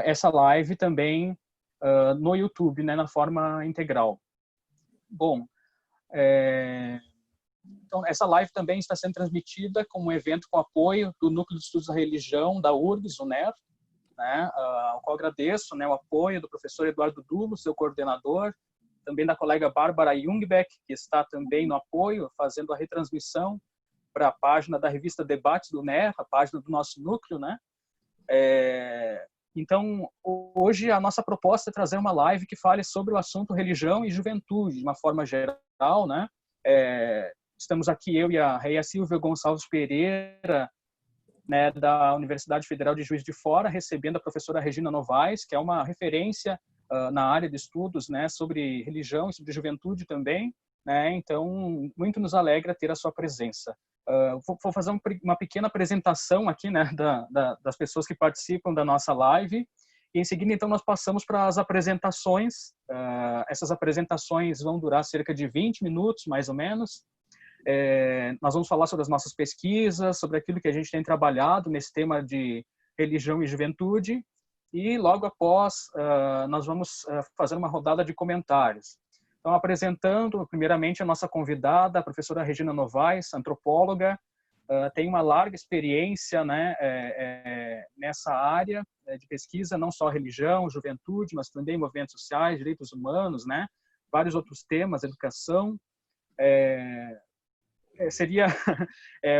essa live também no YouTube, né, na forma integral. Bom, então essa live também está sendo transmitida como um evento com apoio do Núcleo de Estudos da Religião da URGS, UNER, né, ao qual agradeço, né, o apoio do professor Eduardo Dulo, seu coordenador, também da colega Bárbara Jungbeck, que está também no apoio, fazendo a retransmissão para a página da revista Debates do UNER, a página do nosso núcleo, né? Então, hoje a nossa proposta é trazer uma live que fale sobre o assunto religião e juventude, de uma forma geral, né? Estamos aqui, eu e a Reia Silvia Gonçalves Pereira, né, da Universidade Federal de Juiz de Fora, recebendo a professora Regina Novaes, que é uma referência na área de estudos, né, sobre religião e sobre juventude também, né? Então, muito nos alegra ter a sua presença. Vou fazer uma pequena apresentação aqui, né, das pessoas que participam da nossa live, e em seguida, então, nós passamos para as apresentações. Essas apresentações vão durar cerca de 20 minutos, mais ou menos. Nós vamos falar sobre as nossas pesquisas, sobre aquilo que a gente tem trabalhado nesse tema de religião e juventude, e logo após nós vamos fazer uma rodada de comentários. Então, apresentando primeiramente a nossa convidada, a professora Regina Novaes, antropóloga, tem uma larga experiência, né, nessa área de pesquisa, não só religião, juventude, mas também movimentos sociais, direitos humanos, né, vários outros temas, educação. Seria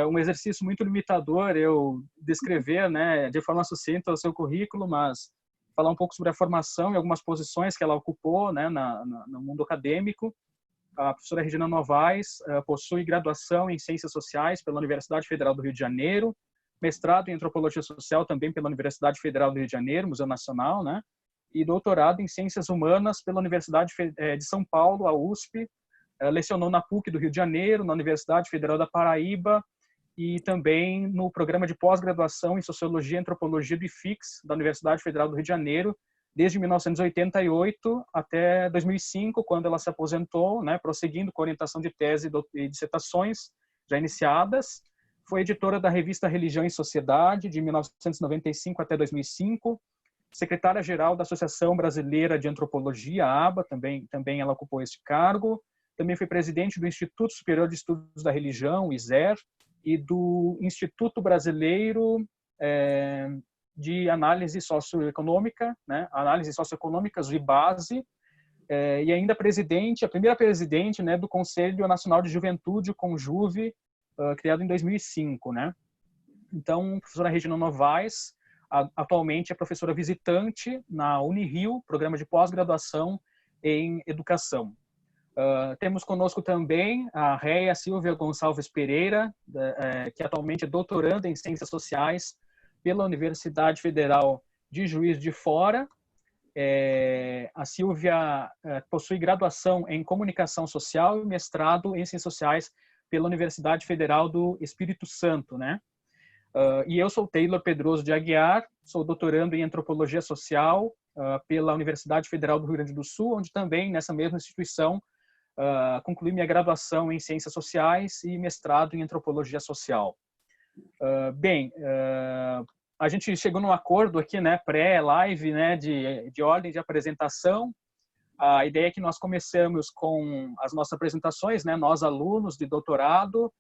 um exercício muito limitador eu descrever, né, de forma sucinta o seu currículo, mas falar um pouco sobre a formação e algumas posições que ela ocupou, né, no mundo acadêmico. A professora Regina Novaes possui graduação em Ciências Sociais pela Universidade Federal do Rio de Janeiro, mestrado em Antropologia Social também pela Universidade Federal do Rio de Janeiro, Museu Nacional, né, e doutorado em Ciências Humanas pela Universidade de São Paulo, a USP. Lecionou na PUC do Rio de Janeiro, na Universidade Federal da Paraíba e também no programa de pós-graduação em Sociologia e Antropologia do IFIX, da Universidade Federal do Rio de Janeiro, desde 1988 até 2005, quando ela se aposentou, né, prosseguindo com orientação de tese e dissertações já iniciadas. Foi editora da revista Religião e Sociedade, de 1995 até 2005, secretária-geral da Associação Brasileira de Antropologia, a ABA, também ela ocupou este cargo. Também foi presidente do Instituto Superior de Estudos da Religião, o ISER, e do Instituto Brasileiro de Análise Socioeconômica, né? Análises Socioeconômicas, o IBASE, e ainda a primeira presidente, né, do Conselho Nacional de Juventude, o CONJUVE, criado em 2005, né? Então, a professora Regina Novaes, atualmente é professora visitante na Unirio, programa de pós-graduação em educação. Temos conosco também a Reia Silvia Gonçalves Pereira, que atualmente é doutoranda em Ciências Sociais pela Universidade Federal de Juiz de Fora. A Silvia possui graduação em Comunicação Social e mestrado em Ciências Sociais pela Universidade Federal do Espírito Santo, né? E eu sou Taylor Pedroso de Aguiar, sou doutorando em Antropologia Social pela Universidade Federal do Rio Grande do Sul, onde também, nessa mesma instituição, concluí minha graduação em Ciências Sociais e mestrado em Antropologia Social. A gente chegou num acordo aqui, né, pré-live, né, de ordem de apresentação. A ideia é que nós começamos com as nossas apresentações, né, nós alunos de doutorado,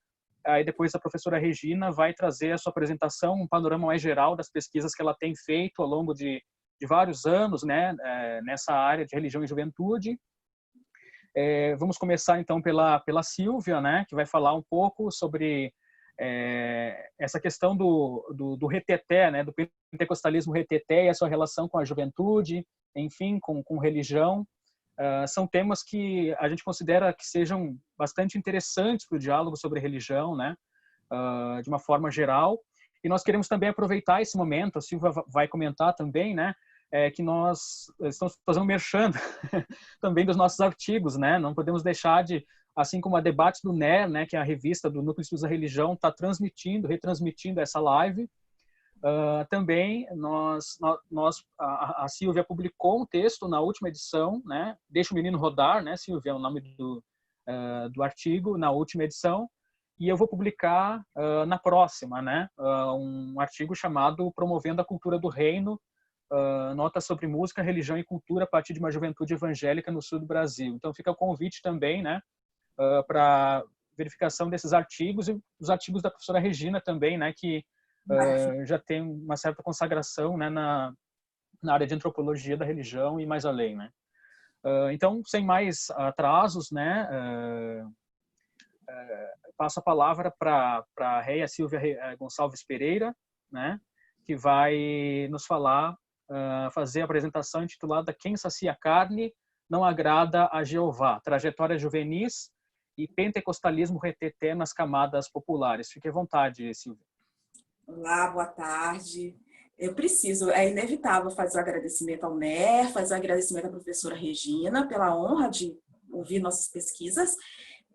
aí depois a professora Regina vai trazer a sua apresentação, um panorama mais geral das pesquisas que ela tem feito ao longo de vários anos, né, nessa área de religião e juventude. Vamos começar então pela Silvia, né, que vai falar um pouco sobre essa questão do reteté, né, do pentecostalismo reteté e a sua relação com a juventude, enfim, com religião. São temas que a gente considera que sejam bastante interessantes para o diálogo sobre religião, né, de uma forma geral. E nós queremos também aproveitar esse momento, a Silvia vai comentar também, né, que nós estamos fazendo um merchan também dos nossos artigos, né? Não podemos deixar de, assim como a Debates do NER, né, que é a revista do Núcleo de Estudos da Religião, está retransmitindo essa live. Também a Silvia publicou um texto na última edição, né? Deixa o Menino Rodar, né, Silvia, é o nome do artigo, na última edição. E eu vou publicar na próxima, né, um artigo chamado Promovendo a Cultura do Reino, Nota sobre música, religião e cultura a partir de uma juventude evangélica no sul do Brasil. Então fica o convite também, né, para verificação desses artigos e os artigos da professora Regina também, né, que já tem uma certa consagração, né, na área de antropologia da religião e mais além, né. Então, sem mais atrasos, né, passo a palavra para a Réia Silvia Gonçalves Pereira, né, que vai nos falar, fazer a apresentação intitulada Quem sacia carne não agrada a Jeová, trajetória juvenis e pentecostalismo reteté nas camadas populares. Fique à vontade, Silvia. Olá, boa tarde. Eu preciso, é inevitável fazer o agradecimento ao NER, fazer o agradecimento à professora Regina pela honra de ouvir nossas pesquisas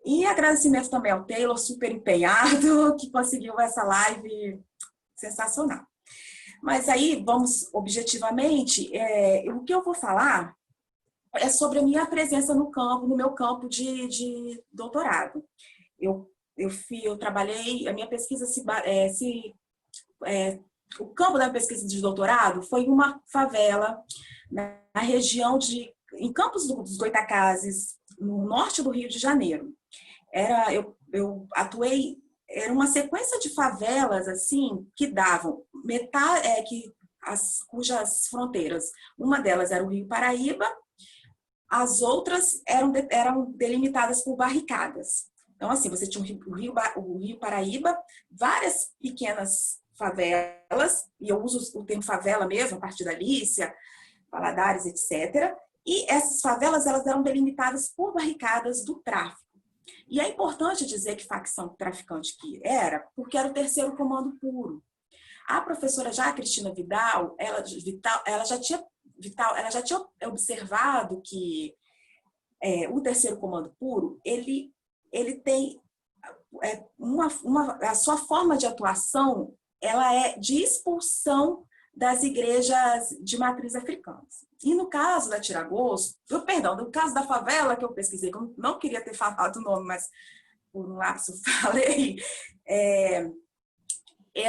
e agradecimento também ao Taylor, super empenhado, que conseguiu essa live sensacional. Mas aí, vamos objetivamente, o que eu vou falar é sobre a minha presença no campo, no meu campo de doutorado. Eu trabalhei, a minha pesquisa o campo da pesquisa de doutorado foi em uma favela na região em Campos dos Goytacazes, no norte do Rio de Janeiro. Eu atuei, era uma sequência de favelas assim que davam cujas fronteiras, uma delas era o Rio Paraíba, as outras eram delimitadas por barricadas. Então, assim, você tinha o Rio Paraíba, várias pequenas favelas, e eu uso o termo favela mesmo, a partir da Lícia, Valadares, etc. E essas favelas, elas eram delimitadas por barricadas do tráfico. E é importante dizer que facção traficante que era, porque era o terceiro comando puro. A professora Cristina Vidal, ela já tinha observado que o terceiro comando puro, ele tem a sua forma de atuação, ela é de expulsão das igrejas de matriz africana. E no caso da Tiragosto, no caso da favela que eu pesquisei, que eu não queria ter falado o nome, mas por um lapso falei,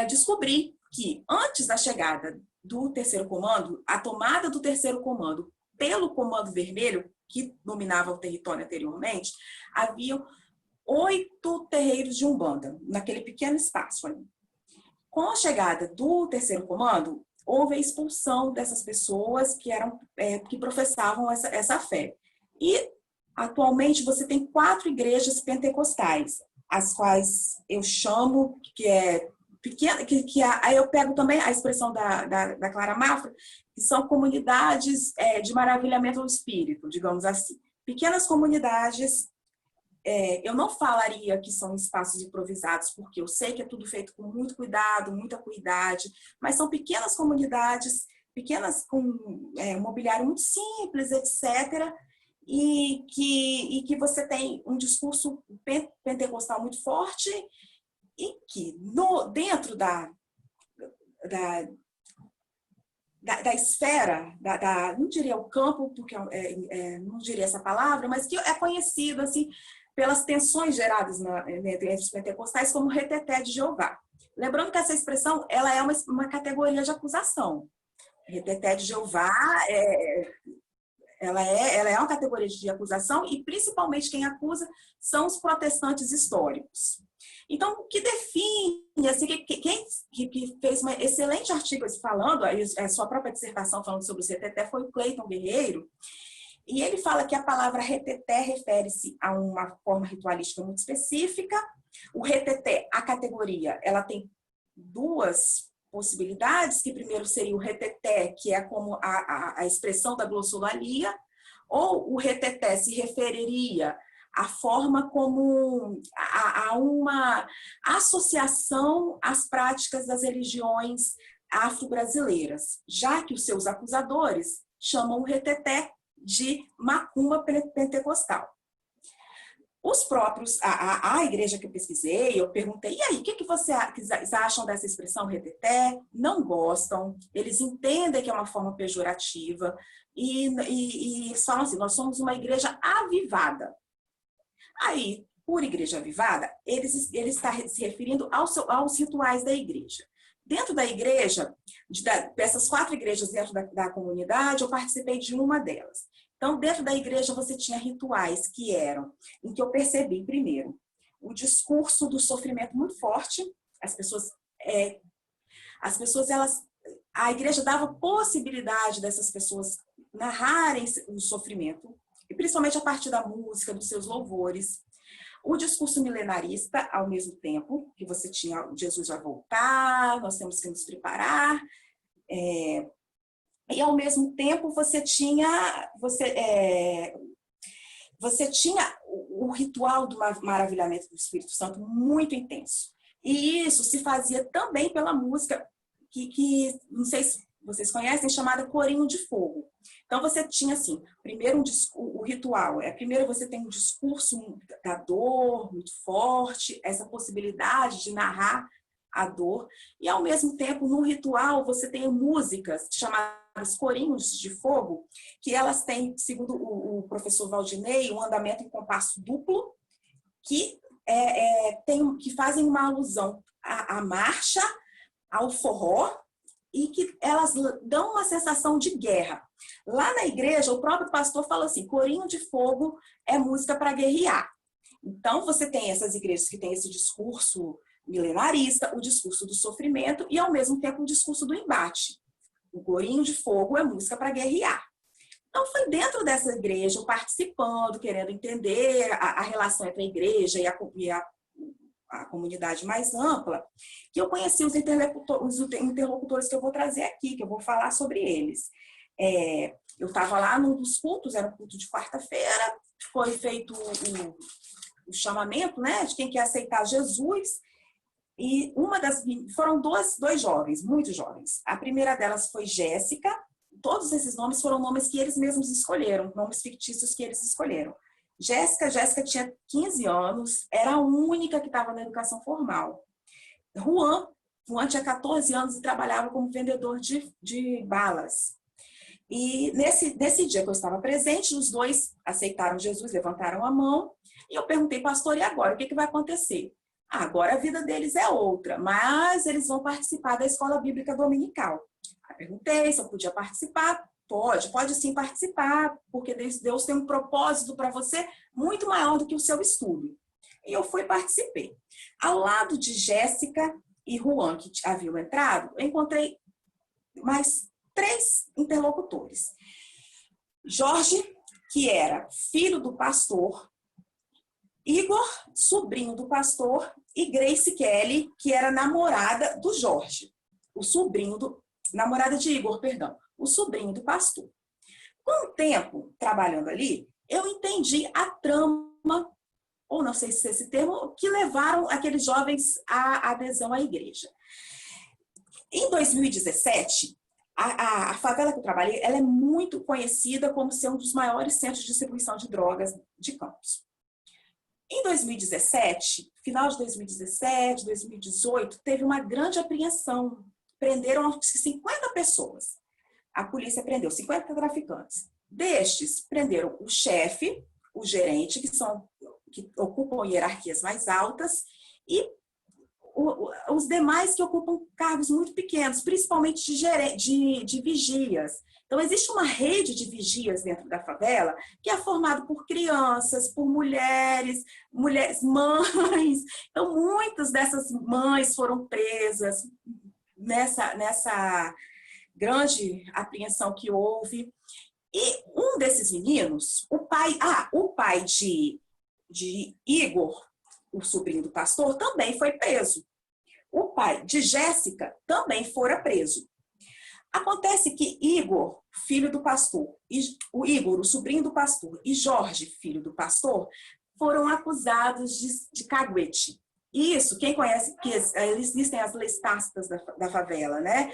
descobri que antes da chegada do terceiro comando, a tomada do terceiro comando pelo Comando Vermelho, que dominava o território anteriormente, havia 8 terreiros de Umbanda, naquele pequeno espaço ali. Com a chegada do terceiro comando, houve a expulsão dessas pessoas que professavam essa fé. E, atualmente, você tem 4 igrejas pentecostais, as quais eu chamo, aí eu pego também a expressão da Clara Mafra, que são comunidades de maravilhamento do espírito, digamos assim. Pequenas comunidades. Eu não falaria que são espaços improvisados, porque eu sei que é tudo feito com muito cuidado, muita cuidade, mas são pequenas comunidades, pequenas com um mobiliário muito simples, etc., e que você tem um discurso pentecostal muito forte e que dentro da esfera, não diria o campo, porque não diria essa palavra, mas que é conhecido assim, pelas tensões geradas entre os pentecostais como reteté de Jeová. Lembrando que essa expressão ela é uma categoria de acusação. Reteté de Jeová ela é uma categoria de acusação e principalmente quem acusa são os protestantes históricos. Então, o que define, assim, quem fez um excelente artigo falando, a sua própria dissertação falando sobre o reteté foi o Cleiton Guerreiro, e ele fala que a palavra reteté refere-se a uma forma ritualística muito específica. O reteté, a categoria, ela tem 2 possibilidades, que primeiro seria o reteté, que é como a expressão da glossolalia, ou o reteté se referiria à forma como a uma associação às práticas das religiões afro-brasileiras, já que os seus acusadores chamam o reteté de macumba pentecostal. Os próprios, a igreja que eu pesquisei, eu perguntei, e aí, o que vocês acham dessa expressão reteté? Não gostam, eles entendem que é uma forma pejorativa, e falam assim, nós somos uma igreja avivada. Aí, por igreja avivada, ele está se referindo aos rituais da igreja. Dentro da igreja, dessas 4 igrejas dentro da comunidade, eu participei de uma delas. Então, dentro da igreja, você tinha rituais que eram, em que eu percebi, primeiro, o discurso do sofrimento muito forte. A igreja dava possibilidade dessas pessoas narrarem o sofrimento, e principalmente a partir da música, dos seus louvores. O discurso milenarista, ao mesmo tempo, que você tinha, Jesus vai voltar, nós temos que nos preparar, e ao mesmo tempo você tinha o ritual do maravilhamento do Espírito Santo muito intenso. E isso se fazia também pela música, que não sei se vocês conhecem, chamada Corinho de Fogo. Então, você tinha, assim, primeiro o ritual. Primeiro você tem um discurso da dor muito forte, essa possibilidade de narrar a dor. E, ao mesmo tempo, no ritual, você tem músicas chamadas Corinhos de Fogo, que elas têm, segundo o professor Valdinei, um andamento em compasso duplo, que, que fazem uma alusão à marcha, ao forró, e que elas dão uma sensação de guerra. Lá na igreja, o próprio pastor fala assim, Corinho de Fogo é música para guerrear. Então, você tem essas igrejas que têm esse discurso milenarista, o discurso do sofrimento e, ao mesmo tempo, o discurso do embate. O Corinho de Fogo é música para guerrear. Então, foi dentro dessa igreja, eu participando, querendo entender a relação entre a igreja e a comunidade mais ampla, que eu conheci os interlocutores que eu vou trazer aqui, que eu vou falar sobre eles. Eu estava lá num dos cultos, era um culto de quarta-feira, foi feito o chamamento, né, de quem quer aceitar Jesus, e foram dois jovens, muito jovens. A primeira delas foi Jéssica. Todos esses nomes foram nomes que eles mesmos escolheram, nomes fictícios que eles escolheram. Jéssica tinha 15 anos, era a única que estava na educação formal. Juan tinha 14 anos e trabalhava como vendedor de balas. E nesse dia que eu estava presente, os dois aceitaram Jesus, levantaram a mão, e eu perguntei, pastor, e agora? O que vai acontecer? Agora a vida deles é outra, mas eles vão participar da escola bíblica dominical. Eu perguntei se eu podia participar. Pode sim participar, porque Deus tem um propósito para você muito maior do que o seu estudo. E eu fui e participei. Ao lado de Jéssica e Juan, que haviam entrado, eu encontrei mais 3 interlocutores. Jorge, que era filho do pastor, Igor, sobrinho do pastor, e Grace Kelly, que era namorada do Jorge, namorada de Igor, perdão, o sobrinho do pastor. Com o tempo trabalhando ali, eu entendi a trama, ou não sei se é esse termo, que levaram aqueles jovens à adesão à igreja. Em 2017, a favela que eu trabalhei, ela é muito conhecida como ser um dos maiores centros de distribuição de drogas de Campos. Em 2017, final de 2017, 2018, teve uma grande apreensão. Prenderam 50 pessoas. A polícia prendeu 50 traficantes. Destes, prenderam o chefe, o gerente, que ocupam hierarquias mais altas, e os demais que ocupam cargos muito pequenos, principalmente de vigias. Então, existe uma rede de vigias dentro da favela que é formada por crianças, por mulheres mães. Então, muitas dessas mães foram presas nessa grande apreensão que houve. E um desses meninos, o pai de Igor, o sobrinho do pastor, também foi preso. O pai de Jéssica também fora preso. Acontece que Igor, filho do pastor, o sobrinho do pastor, e Jorge, filho do pastor, foram acusados de caguete. Isso, quem conhece, que existem as leis tácitas da favela, né?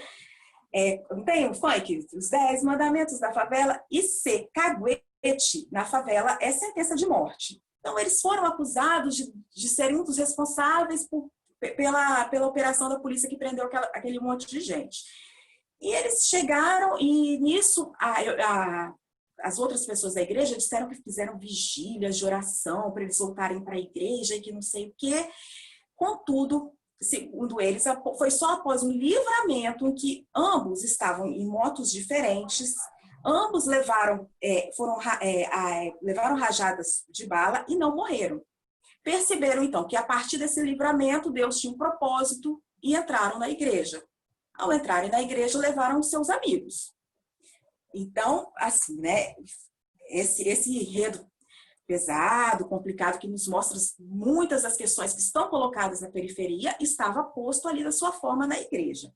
Tem o funk, os 10 mandamentos da favela, e ser caguete na favela é sentença de morte. Então, eles foram acusados de serem um dos responsáveis pela operação da polícia que prendeu aquele monte de gente. E eles chegaram, e nisso as outras pessoas da igreja disseram que fizeram vigílias de oração para eles voltarem para a igreja e que não sei o quê. Contudo, segundo eles, foi só após um livramento em que ambos estavam em motos diferentes, ambos levaram rajadas de bala e não morreram. Perceberam, então, que a partir desse livramento, Deus tinha um propósito e entraram na igreja. Ao entrarem na igreja, levaram seus amigos. Então, assim, né, esse enredo pesado, complicado, que nos mostra muitas das questões que estão colocadas na periferia, estava posto ali da sua forma na igreja.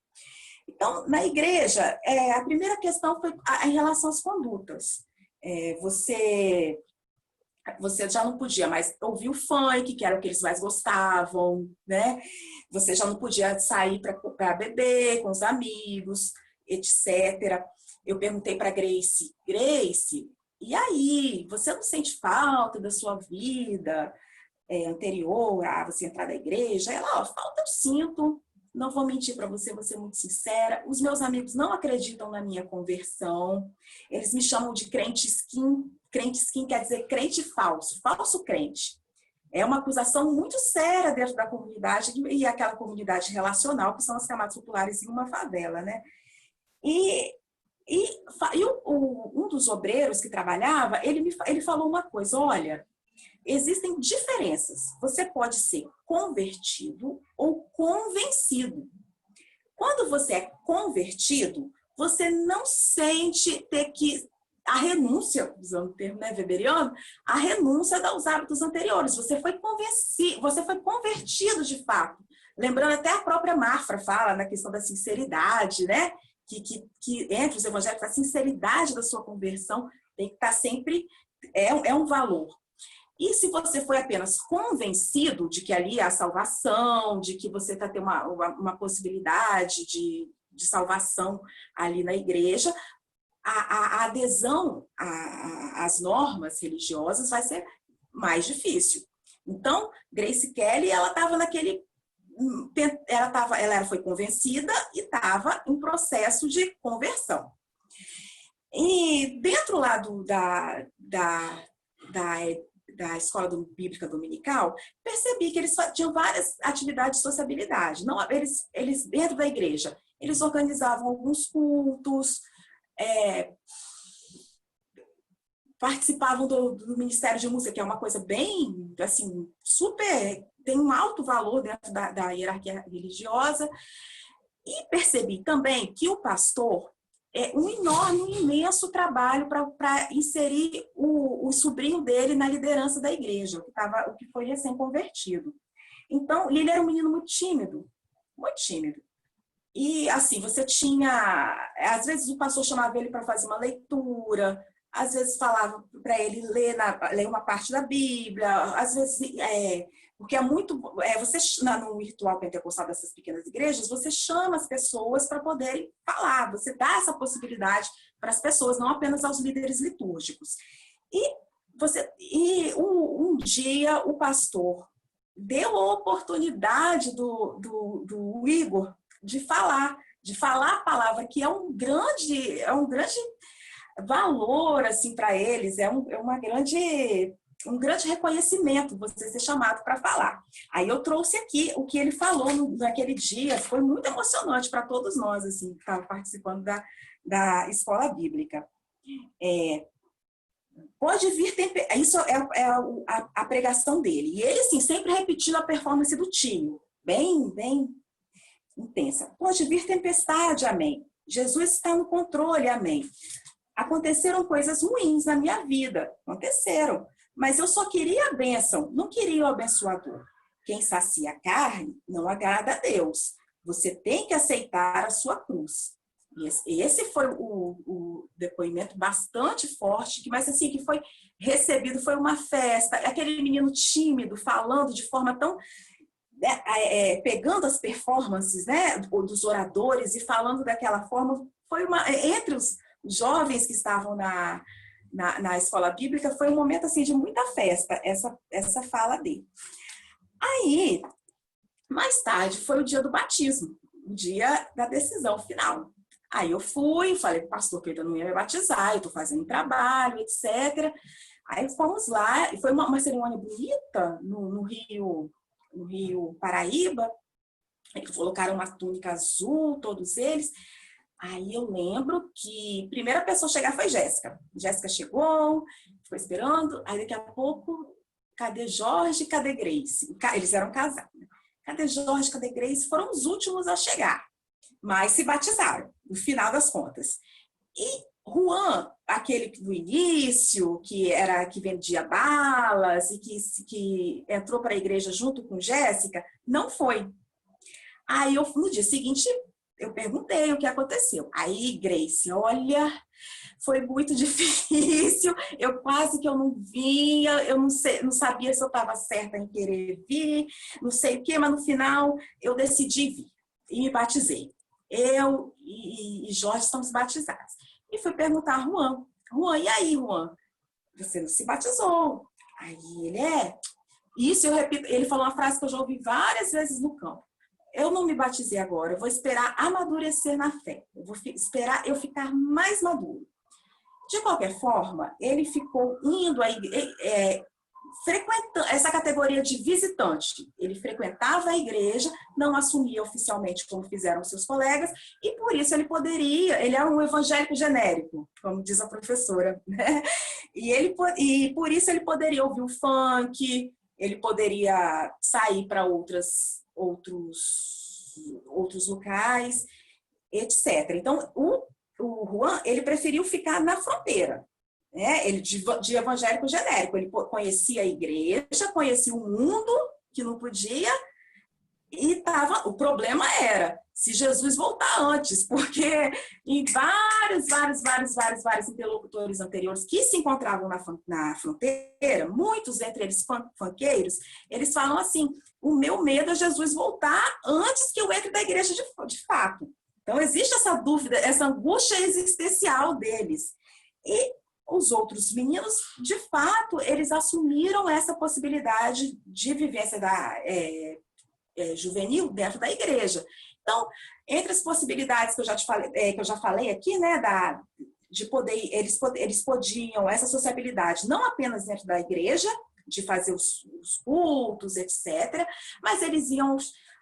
Então, na igreja, a primeira questão foi em relação às condutas. Você já não podia mais ouvir o funk, que era o que eles mais gostavam, né? Você já não podia sair para beber com os amigos, etc. Eu perguntei para Grace, e aí, você não sente falta da sua vida anterior a você entrar na igreja? Ela, falta eu sinto, não vou mentir para você, vou ser muito sincera. Os meus amigos não acreditam na minha conversão. Eles me chamam de crente skin. Crente skin quer dizer crente falso, falso crente. É uma acusação muito séria dentro da comunidade e aquela comunidade relacional, que são as camadas populares em uma favela, né? Um dos obreiros que trabalhava, ele falou uma coisa, olha, existem diferenças. Você pode ser convertido ou convencido. Quando você é convertido, você não sente ter que... A renúncia, usando o termo, né, weberiano, a renúncia dos hábitos anteriores. Você foi convertido de fato. Lembrando, até a própria Mafra fala na questão da sinceridade, né? Que entre os evangélicos, a sinceridade da sua conversão tem que estar sempre, é um valor. E se você foi apenas convencido de que ali há salvação, de que você está tendo uma possibilidade de salvação ali na igreja, a adesão às normas religiosas vai ser mais difícil. Então, Grace Kelly, ela estava naquele... Ela foi convencida e estava em processo de conversão. E dentro lá da escola bíblica dominical, percebi que eles tinham várias atividades de sociabilidade. Não, eles dentro da igreja, eles organizavam alguns cultos, participavam do Ministério de Música, que é uma coisa bem, assim, super... tem um alto valor dentro da hierarquia religiosa. E percebi também que o pastor um imenso trabalho para inserir o sobrinho dele na liderança da igreja, o que foi recém-convertido. Então, ele era um menino muito tímido, muito tímido. E, assim, você tinha... Às vezes o pastor chamava ele para fazer uma leitura, às vezes falava para ele ler uma parte da Bíblia, às vezes... porque é muito... você, no ritual pentecostal dessas pequenas igrejas, você chama as pessoas para poderem falar, você dá essa possibilidade para as pessoas, não apenas aos líderes litúrgicos. E um dia o pastor deu a oportunidade do Igor de falar a palavra, que é um grande valor assim, para eles, um grande reconhecimento você ser chamado para falar. Aí eu trouxe aqui o que ele falou naquele dia, foi muito emocionante para todos nós, assim, que estavam participando da escola bíblica. Pode vir isso a pregação dele. E ele, assim, sempre repetindo a performance do tio, bem intensa. Pode vir tempestade, amém. Jesus está no controle, amém. Aconteceram coisas ruins na minha vida, aconteceram. Mas eu só queria a bênção, não queria o abençoador. Quem sacia a carne não agrada a Deus. Você tem que aceitar a sua cruz. E esse foi o depoimento bastante forte, mas assim, que foi recebido, foi uma festa. Aquele menino tímido, falando de forma tão... pegando as performances, né, dos oradores e falando daquela forma, foi entre os jovens que estavam na escola bíblica, foi um momento assim, de muita festa, essa fala dele. Aí, mais tarde, foi o dia do batismo, o dia da decisão final. Aí eu falei pro pastor que eu ainda não ia me batizar, eu estou fazendo trabalho, etc. Aí fomos lá, e foi uma cerimônia bonita no Rio Paraíba. Eles colocaram uma túnica azul, todos eles. Aí eu lembro que a primeira pessoa a chegar foi Jéssica. Jéssica chegou, ficou esperando, aí daqui a pouco, cadê Jorge, cadê Grace? Eles eram casados. Cadê Jorge, cadê Grace? Foram os últimos a chegar, mas se batizaram, no final das contas. E Juan, aquele do início, que vendia balas e que entrou para a igreja junto com Jéssica, não foi. Aí no dia seguinte eu perguntei o que aconteceu. Aí Grace, olha, foi muito difícil, eu quase que eu não vinha, eu não sabia se eu estava certa em querer vir, não sei o quê, mas no final eu decidi vir e me batizei. Eu e Jorge estamos batizados. E fui perguntar a Juan, e aí, Juan, você não se batizou? Aí ele, isso eu repito, ele falou uma frase que eu já ouvi várias vezes no campo. Eu não me batizei agora, eu vou esperar amadurecer na fé. Eu vou esperar eu ficar mais maduro. De qualquer forma, ele ficou indo frequentando essa categoria de visitante. Ele frequentava a igreja, não assumia oficialmente como fizeram seus colegas, e por isso ele é um evangélico genérico, como diz a professora, né? E por isso ele poderia ouvir o funk, ele poderia sair para outros locais, etc. Então, o Juan, ele preferiu ficar na fronteira, né? Ele de evangélico genérico. Ele conhecia a igreja, conhecia o mundo, que não podia, e o problema era se Jesus voltar antes, porque em vários interlocutores anteriores que se encontravam na fronteira, muitos entre eles funkeiros, eles falam assim, o meu medo é Jesus voltar antes que eu entre da igreja de fato. Então, existe essa dúvida, essa angústia existencial deles. E os outros meninos, de fato, eles assumiram essa possibilidade de vivência juvenil dentro da igreja. Então, entre as possibilidades que eu já falei aqui, né, de poder, eles podiam, essa sociabilidade, não apenas dentro da igreja, de fazer os cultos, etc., mas eles iam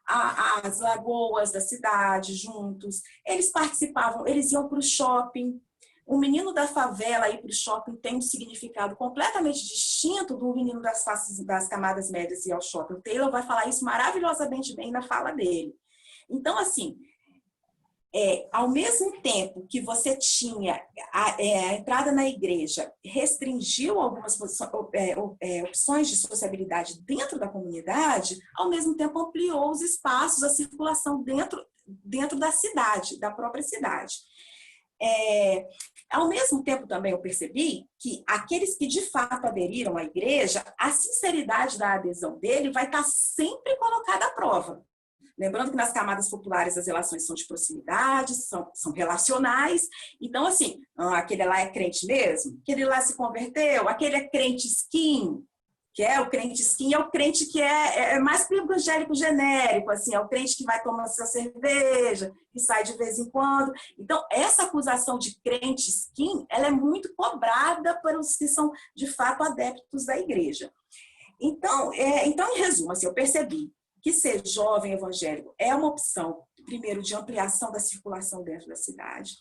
às lagoas da cidade juntos, eles participavam, eles iam para o shopping. O menino da favela ir para o shopping tem um significado completamente distinto do menino das camadas médias ir ao shopping. O Taylor vai falar isso maravilhosamente bem na fala dele. Então, assim, ao mesmo tempo que você tinha a entrada na igreja, restringiu algumas opções de sociabilidade dentro da comunidade, ao mesmo tempo ampliou os espaços, a circulação dentro da cidade, da própria cidade. Ao mesmo tempo também eu percebi que aqueles que de fato aderiram à igreja, a sinceridade da adesão dele vai estar sempre colocada à prova. Lembrando que nas camadas populares as relações são de proximidade, são relacionais. Então, assim, aquele lá é crente mesmo? Aquele lá se converteu? Aquele é crente skin? Que é o crente skin, é o crente que é mais para o evangélico genérico, assim, é o crente que vai tomar sua cerveja, que sai de vez em quando. Então, essa acusação de crente skin, ela é muito cobrada para os que são, de fato, adeptos da igreja. Então em resumo, assim, eu percebi que ser jovem evangélico é uma opção, primeiro, de ampliação da circulação dentro da cidade.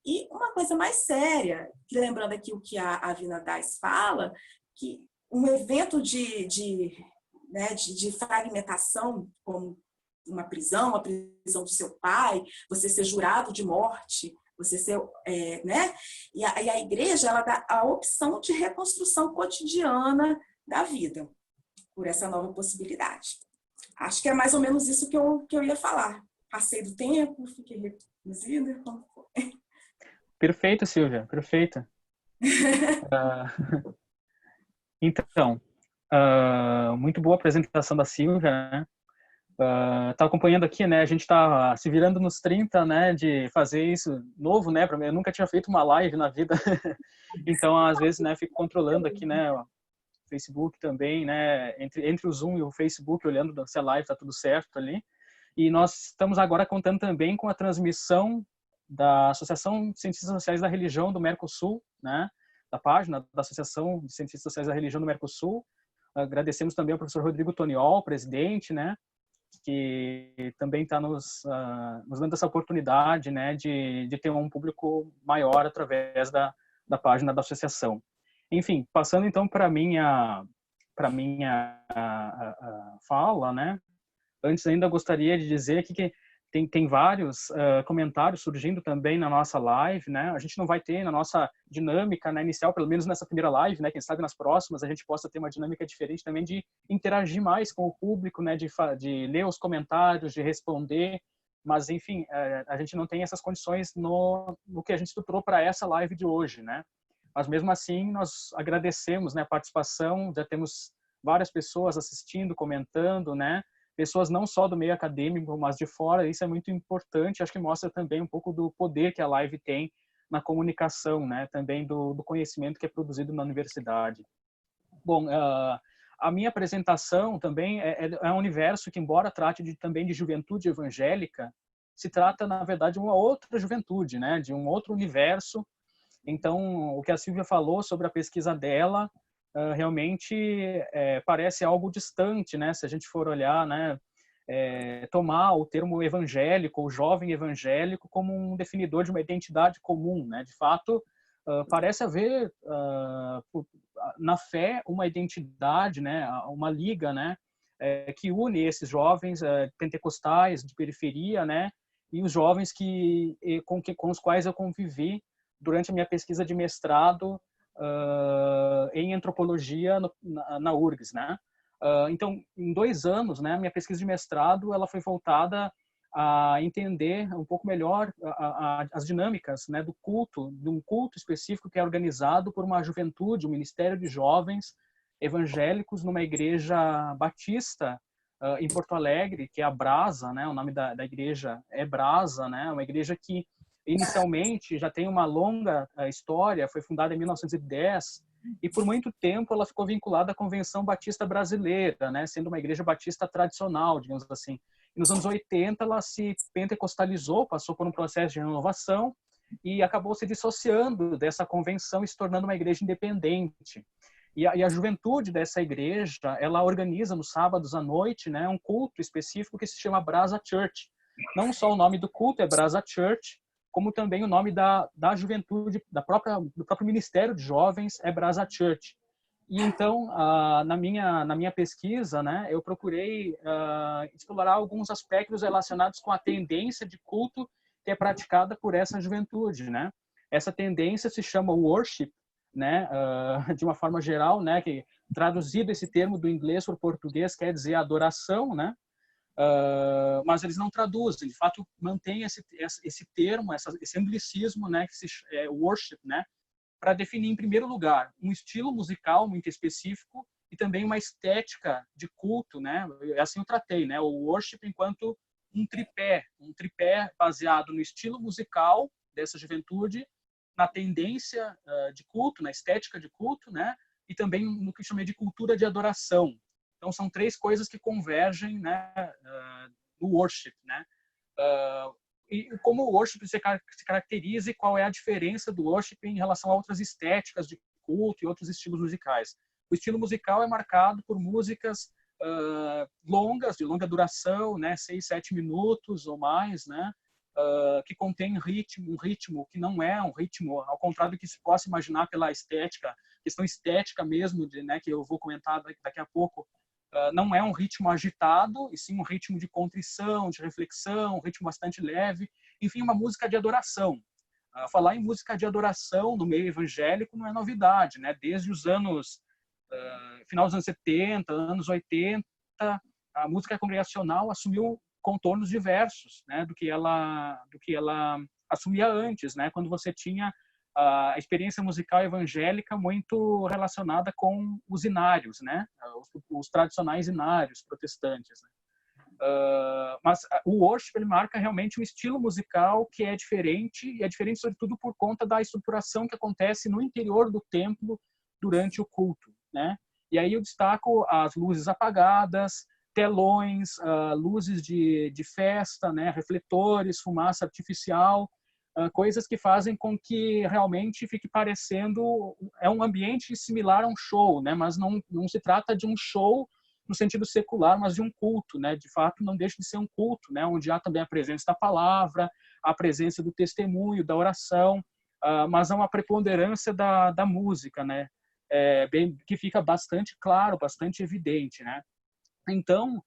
E uma coisa mais séria, lembrando aqui o que a Vina Dais fala, que um evento de fragmentação, como a prisão do seu pai, você ser jurado de morte, você ser, né? E a igreja, ela dá a opção de reconstrução cotidiana da vida, por essa nova possibilidade. Acho que é mais ou menos isso que eu ia falar. Passei do tempo, fiquei reduzida. Como foi? Perfeito, Silvia, perfeito. Então, muito boa a apresentação da Silvia, né? Tá acompanhando aqui, né? A gente tá se virando nos 30, né? De fazer isso novo, né? Para mim, eu nunca tinha feito uma live na vida. Então, às vezes, né? Fico controlando aqui, né? O Facebook também, né? Entre o Zoom e o Facebook, olhando se a live tá tudo certo ali. E nós estamos agora contando também com a transmissão da Associação de Cientistas Sociais da Religião do Mercosul, né? Da página da Associação de Cientistas Sociais da Religião do Mercosul. Agradecemos também ao professor Rodrigo Toniol, presidente, né? que também está nos dando essa oportunidade, né, de ter um público maior através da página da associação. Enfim, passando então para minha fala, né? Antes ainda gostaria de dizer que tem vários comentários surgindo também na nossa live, né? A gente não vai ter na nossa dinâmica, né, inicial, pelo menos nessa primeira live, né? Quem sabe nas próximas a gente possa ter uma dinâmica diferente também de interagir mais com o público, né? De ler os comentários, de responder. Mas, enfim, a gente não tem essas condições no que a gente estruturou para essa live de hoje, né? Mas, mesmo assim, nós agradecemos, né, a participação, já temos várias pessoas assistindo, comentando, né? Pessoas não só do meio acadêmico, mas de fora. Isso é muito importante. Acho que mostra também um pouco do poder que a live tem na comunicação, né? Também do conhecimento que é produzido na universidade. Bom, a minha apresentação também é um universo que, embora trate também de juventude evangélica, se trata, na verdade, de uma outra juventude, né? De um outro universo. Então, o que a Silvia falou sobre a pesquisa dela realmente parece algo distante, né? Se a gente for olhar, né? Tomar o termo evangélico ou jovem evangélico como um definidor de uma identidade comum, né? De fato, parece haver na fé uma identidade, né? Uma liga, né? Que une esses jovens pentecostais de periferia, né? E os jovens com os quais eu convivi durante a minha pesquisa de mestrado em antropologia na URGS, né? Então, em 2 anos, né, minha pesquisa de mestrado ela foi voltada a entender um pouco melhor as dinâmicas, né, do culto, de um culto específico que é organizado por uma juventude, um ministério de jovens evangélicos numa igreja batista em Porto Alegre, que é a Brasa, né? O nome da igreja é Brasa, né? Uma igreja que inicialmente já tem uma longa história, foi fundada em 1910 e por muito tempo ela ficou vinculada à Convenção Batista Brasileira, né, sendo uma igreja batista tradicional, digamos assim. E nos anos 80 ela se pentecostalizou, passou por um processo de renovação e acabou se dissociando dessa convenção e se tornando uma igreja independente. E a juventude dessa igreja, ela organiza nos sábados à noite, né, um culto específico que se chama Brasa Church. Não só o nome do culto é Brasa Church, como também o nome da juventude, do próprio Ministério de Jovens é Brasa Church. E então, na minha pesquisa, né, eu procurei explorar alguns aspectos relacionados com a tendência de culto que é praticada por essa juventude, né? Essa tendência se chama worship, né, de uma forma geral, né, que traduzido esse termo do inglês para o português quer dizer adoração, né? Mas eles não traduzem, de fato mantém esse termo, esse anglicismo, né, que worship, né, para definir em primeiro lugar um estilo musical muito específico e também uma estética de culto, né? Assim eu tratei, né, o worship enquanto um tripé baseado no estilo musical dessa juventude, na tendência de culto, na estética de culto, né, e também no que eu chamei de cultura de adoração. Então, são 3 coisas que convergem, né, no worship, né? E como o worship se caracteriza e qual é a diferença do worship em relação a outras estéticas de culto e outros estilos musicais. O estilo musical é marcado por músicas longas, de longa duração, né, 6, 7 minutos ou mais, né? Que contém um ritmo que não é um ritmo, ao contrário do que se possa imaginar pela estética, questão estética mesmo, né, que eu vou comentar daqui a pouco, não é um ritmo agitado, e sim um ritmo de contrição, de reflexão, um ritmo bastante leve, enfim, uma música de adoração. Falar em música de adoração no meio evangélico não é novidade, né? Desde os anos, final dos anos 70, anos 80, a música congregacional assumiu contornos diversos, né, do que ela assumia antes, né, quando você tinha a experiência musical evangélica muito relacionada com os inários, né, os tradicionais inários protestantes, né. Mas o worship ele marca realmente um estilo musical que é diferente, e é diferente sobretudo por conta da estruturação que acontece no interior do templo durante o culto, né. E aí eu destaco as luzes apagadas, telões, luzes de festa, né, refletores, fumaça artificial, coisas que fazem com que realmente fique parecendo um ambiente similar a um show, né, mas não se trata de um show no sentido secular, mas de um culto, né? De fato, não deixa de ser um culto, né? Onde há também a presença da palavra, a presença do testemunho, da oração, mas há uma preponderância da música, né? Que fica bastante claro, bastante evidente, né? Então,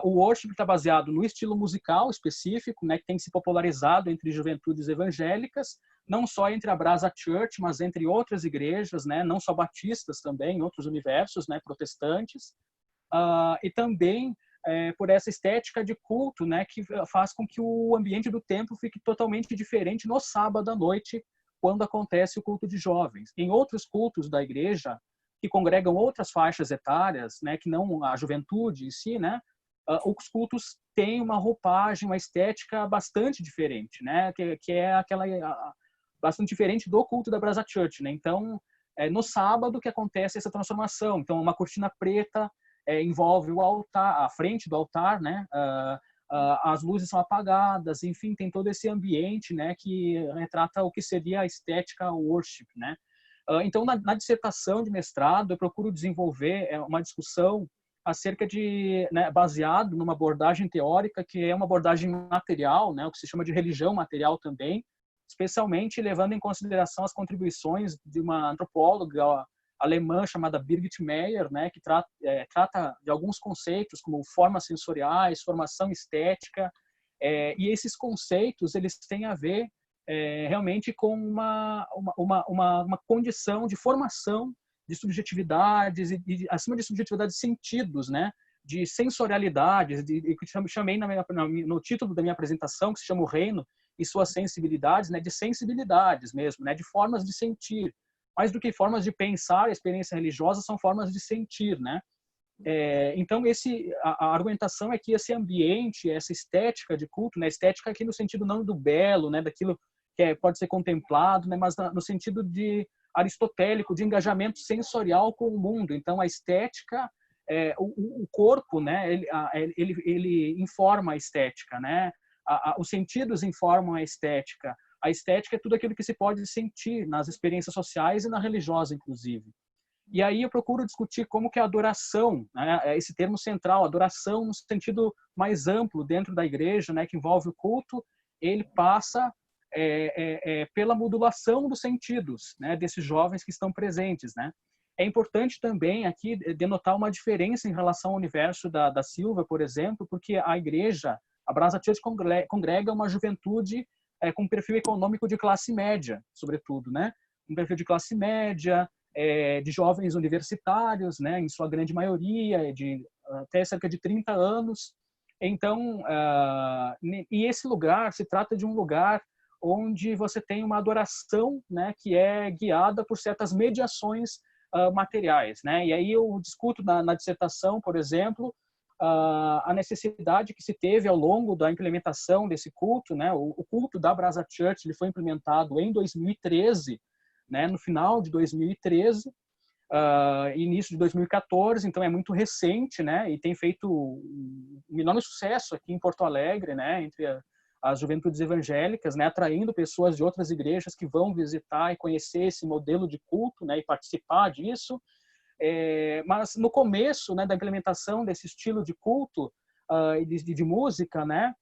o worship está baseado no estilo musical específico, né, que tem se popularizado entre juventudes evangélicas, não só entre a Brasa Church, mas entre outras igrejas, né, não só batistas também, em outros universos, né, protestantes, e também por essa estética de culto, né, que faz com que o ambiente do templo fique totalmente diferente no sábado à noite, quando acontece o culto de jovens. Em outros cultos da igreja, que congregam outras faixas etárias, né, que não a juventude em si, né, os cultos têm uma roupagem, uma estética bastante diferente, né, que é aquela bastante diferente do culto da Brasa Church, né. Então, no sábado que acontece essa transformação. Então, uma cortina preta envolve o altar, a frente do altar, né, as luzes são apagadas, enfim, tem todo esse ambiente, né, que retrata o que seria a estética worship, né. Então, na dissertação de mestrado, eu procuro desenvolver uma discussão acerca de, né, baseado numa abordagem teórica que é uma abordagem material, né, o que se chama de religião material também, especialmente levando em consideração as contribuições de uma antropóloga alemã chamada Birgit Meyer, né, que trata de alguns conceitos como formas sensoriais, formação estética, e esses conceitos eles têm a ver realmente com uma condição de formação de subjetividades e acima de subjetividades, sentidos, né? De sensorialidades, que chamei no título da minha apresentação, que se chama O Reino e Suas Sensibilidades, né? De sensibilidades mesmo, né? De formas de sentir. Mais do que formas de pensar, a experiência religiosa são formas de sentir, né? Então, a argumentação é que esse ambiente, essa estética de culto, né? Estética aqui no sentido não do belo, né? Daquilo que pode ser contemplado, né? Mas no sentido de aristotélico, de engajamento sensorial com o mundo. Então, a estética, o corpo, né? Ele informa a estética, né? Os sentidos informam a estética. A estética é tudo aquilo que se pode sentir nas experiências sociais e na religiosa, inclusive. E aí eu procuro discutir como que a adoração, né, esse termo central, adoração no sentido mais amplo dentro da igreja, né, que envolve o culto, ele passa pela modulação dos sentidos, né, desses jovens que estão presentes, né. É importante também aqui denotar uma diferença em relação ao universo da Silva, por exemplo, porque a igreja, a Brasa Church congrega uma juventude com perfil econômico de classe média, sobretudo, né, um perfil de classe média, de jovens universitários, né, em sua grande maioria, de até cerca de 30 anos. Então, e esse lugar se trata de um lugar onde você tem uma adoração, né, que é guiada por certas mediações materiais, né? E aí eu discuto na dissertação, por exemplo, a necessidade que se teve ao longo da implementação desse culto, né? O culto da Brasa Church ele foi implementado em 2013, né? No final de 2013, início de 2014, então é muito recente, né? E tem feito um enorme sucesso aqui em Porto Alegre, né? Entre as juventudes evangélicas, né? Atraindo pessoas de outras igrejas que vão visitar e conhecer esse modelo de culto, né? E participar disso. Mas no começo, né, da implementação desse estilo de culto e de música, né,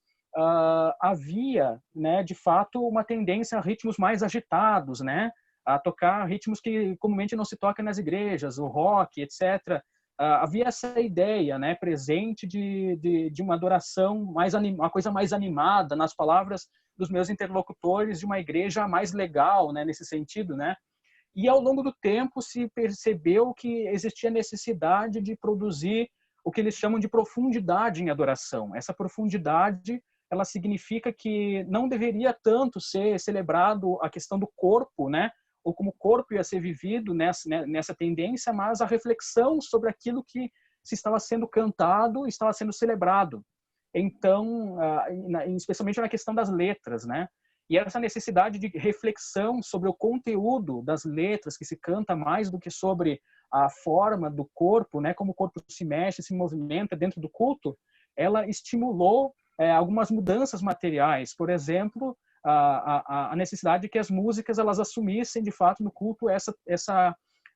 havia, né, de fato, uma tendência a ritmos mais agitados, né, a tocar ritmos que comumente não se tocam nas igrejas, o rock, etc. Havia essa ideia, né, presente de uma adoração uma coisa mais animada, nas palavras dos meus interlocutores, de uma igreja mais legal, né, nesse sentido, né. E ao longo do tempo se percebeu que existia necessidade de produzir o que eles chamam de profundidade em adoração. Essa profundidade, ela significa que não deveria tanto ser celebrado a questão do corpo, né? Ou como o corpo ia ser vivido nessa tendência, mas a reflexão sobre aquilo que se estava sendo cantado, estava sendo celebrado. Então, especialmente na questão das letras, né? E essa necessidade de reflexão sobre o conteúdo das letras, que se canta mais do que sobre a forma do corpo, né, como o corpo se mexe, se movimenta dentro do culto, ela estimulou algumas mudanças materiais. Por exemplo, a necessidade de que as músicas elas assumissem, de fato, no culto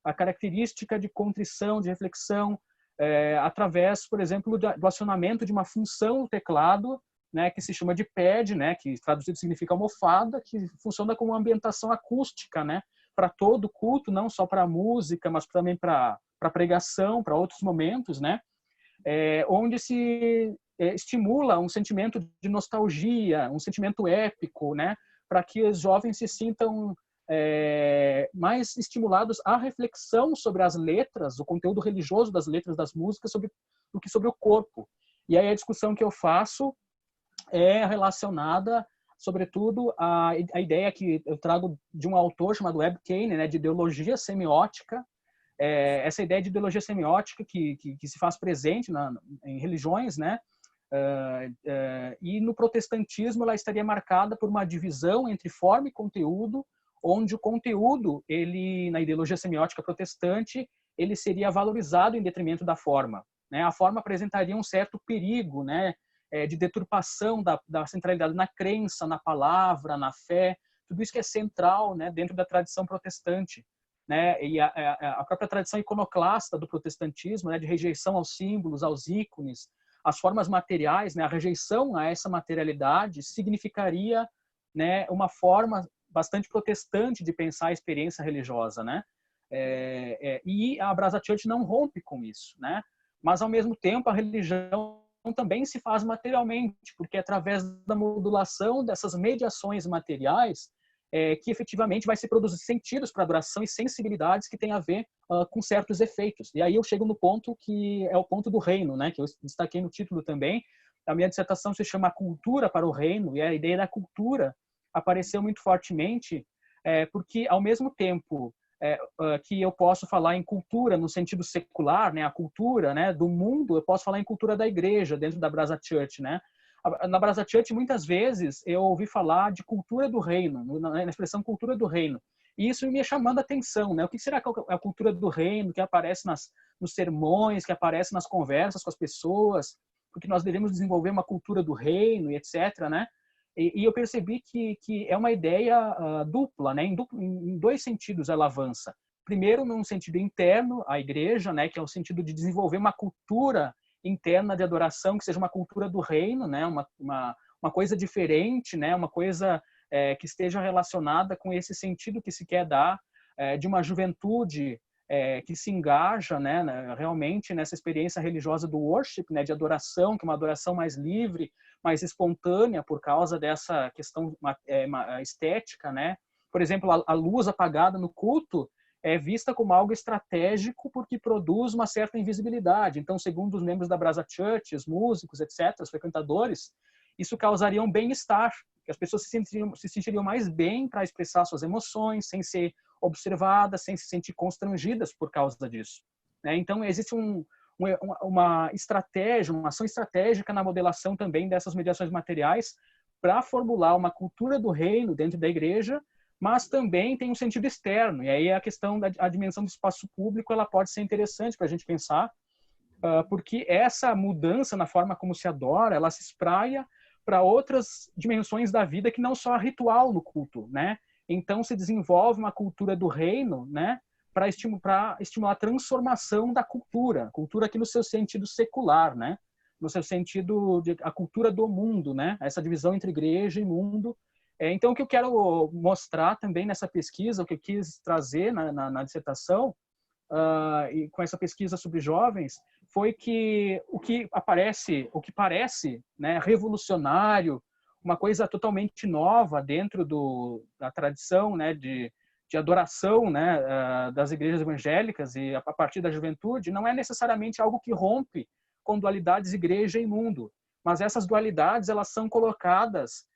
a característica de contrição, de reflexão, através, por exemplo, do acionamento de uma função do teclado, né, que se chama de pad, né, que traduzido significa almofada, que funciona como uma ambientação acústica, né, para todo o culto, não só para a música, mas também para pregação, para outros momentos, né, onde se estimula um sentimento de nostalgia, um sentimento épico, né, para que os jovens se sintam mais estimulados à reflexão sobre as letras, o conteúdo religioso das letras das músicas, do que sobre o corpo. E aí a discussão que eu faço é relacionada, sobretudo, à ideia que eu trago de um autor chamado Webb Kane, né, de ideologia semiótica. Essa ideia de ideologia semiótica que se faz presente em religiões, né, e no protestantismo ela estaria marcada por uma divisão entre forma e conteúdo, onde o conteúdo, ele, na ideologia semiótica protestante, ele seria valorizado em detrimento da forma, né? A forma apresentaria um certo perigo, né, de deturpação da centralidade na crença, na palavra, na fé, tudo isso que é central, né, dentro da tradição protestante, né? E a própria tradição iconoclasta do protestantismo, né, de rejeição aos símbolos, aos ícones, às formas materiais, né, a rejeição a essa materialidade significaria, né, uma forma bastante protestante de pensar a experiência religiosa, né? E a Brasa Church não rompe com isso, né? Mas ao mesmo tempo a religião também se faz materialmente, porque é através da modulação dessas mediações materiais que efetivamente vai se produzir sentidos para a adoração e sensibilidades que têm a ver com certos efeitos. E aí eu chego no ponto que é o ponto do reino, né? Que eu destaquei no título também. A minha dissertação se chama Cultura para o Reino, e a ideia da cultura apareceu muito fortemente, porque ao mesmo tempo que eu posso falar em cultura no sentido secular, né, a cultura, né, do mundo, eu posso falar em cultura da igreja dentro da Brasa Church, né? Na Brasa Church muitas vezes eu ouvi falar de cultura do reino, na expressão cultura do reino, e isso me chamando a atenção, né? O que será que é a cultura do reino que aparece nos sermões, que aparece nas conversas com as pessoas, porque nós devemos desenvolver uma cultura do reino e etc, né? E eu percebi que é uma ideia dupla, né? Em dois sentidos ela avança. Primeiro, num sentido interno, a igreja, né? Que é o sentido de desenvolver uma cultura interna de adoração, que seja uma cultura do reino, né? Uma coisa diferente, né? Uma coisa que esteja relacionada com esse sentido que se quer dar de uma juventude que se engaja, né, realmente nessa experiência religiosa do worship, né, de adoração, que é uma adoração mais livre, mais espontânea por causa dessa questão estética, né? Por exemplo, a luz apagada no culto é vista como algo estratégico porque produz uma certa invisibilidade. Então, segundo os membros da Brasa Church, os músicos, etc., os frequentadores, isso causaria um bem-estar, que as pessoas se sentiriam mais bem para expressar suas emoções, sem ser observadas, sem se sentir constrangidas por causa disso. Então, existe uma estratégia, uma ação estratégica na modelação também dessas mediações materiais para formular uma cultura do reino dentro da igreja, mas também tem um sentido externo. E aí a questão da dimensão do espaço público ela pode ser interessante para a gente pensar, porque essa mudança na forma como se adora, ela se espraia para outras dimensões da vida que não só a ritual no culto, né? Então se desenvolve uma cultura do reino, né? Para estimular a transformação da cultura aqui no seu sentido secular, né? No seu sentido de a cultura do mundo, né? Essa divisão entre igreja e mundo. Então o que eu quero mostrar também nessa pesquisa, o que eu quis trazer na dissertação e com essa pesquisa sobre jovens, foi que o que parece, né, revolucionário, uma coisa totalmente nova dentro da tradição, né, de adoração, né, das igrejas evangélicas e a partir da juventude, não é necessariamente algo que rompe com dualidades igreja e mundo, mas essas dualidades elas são colocadas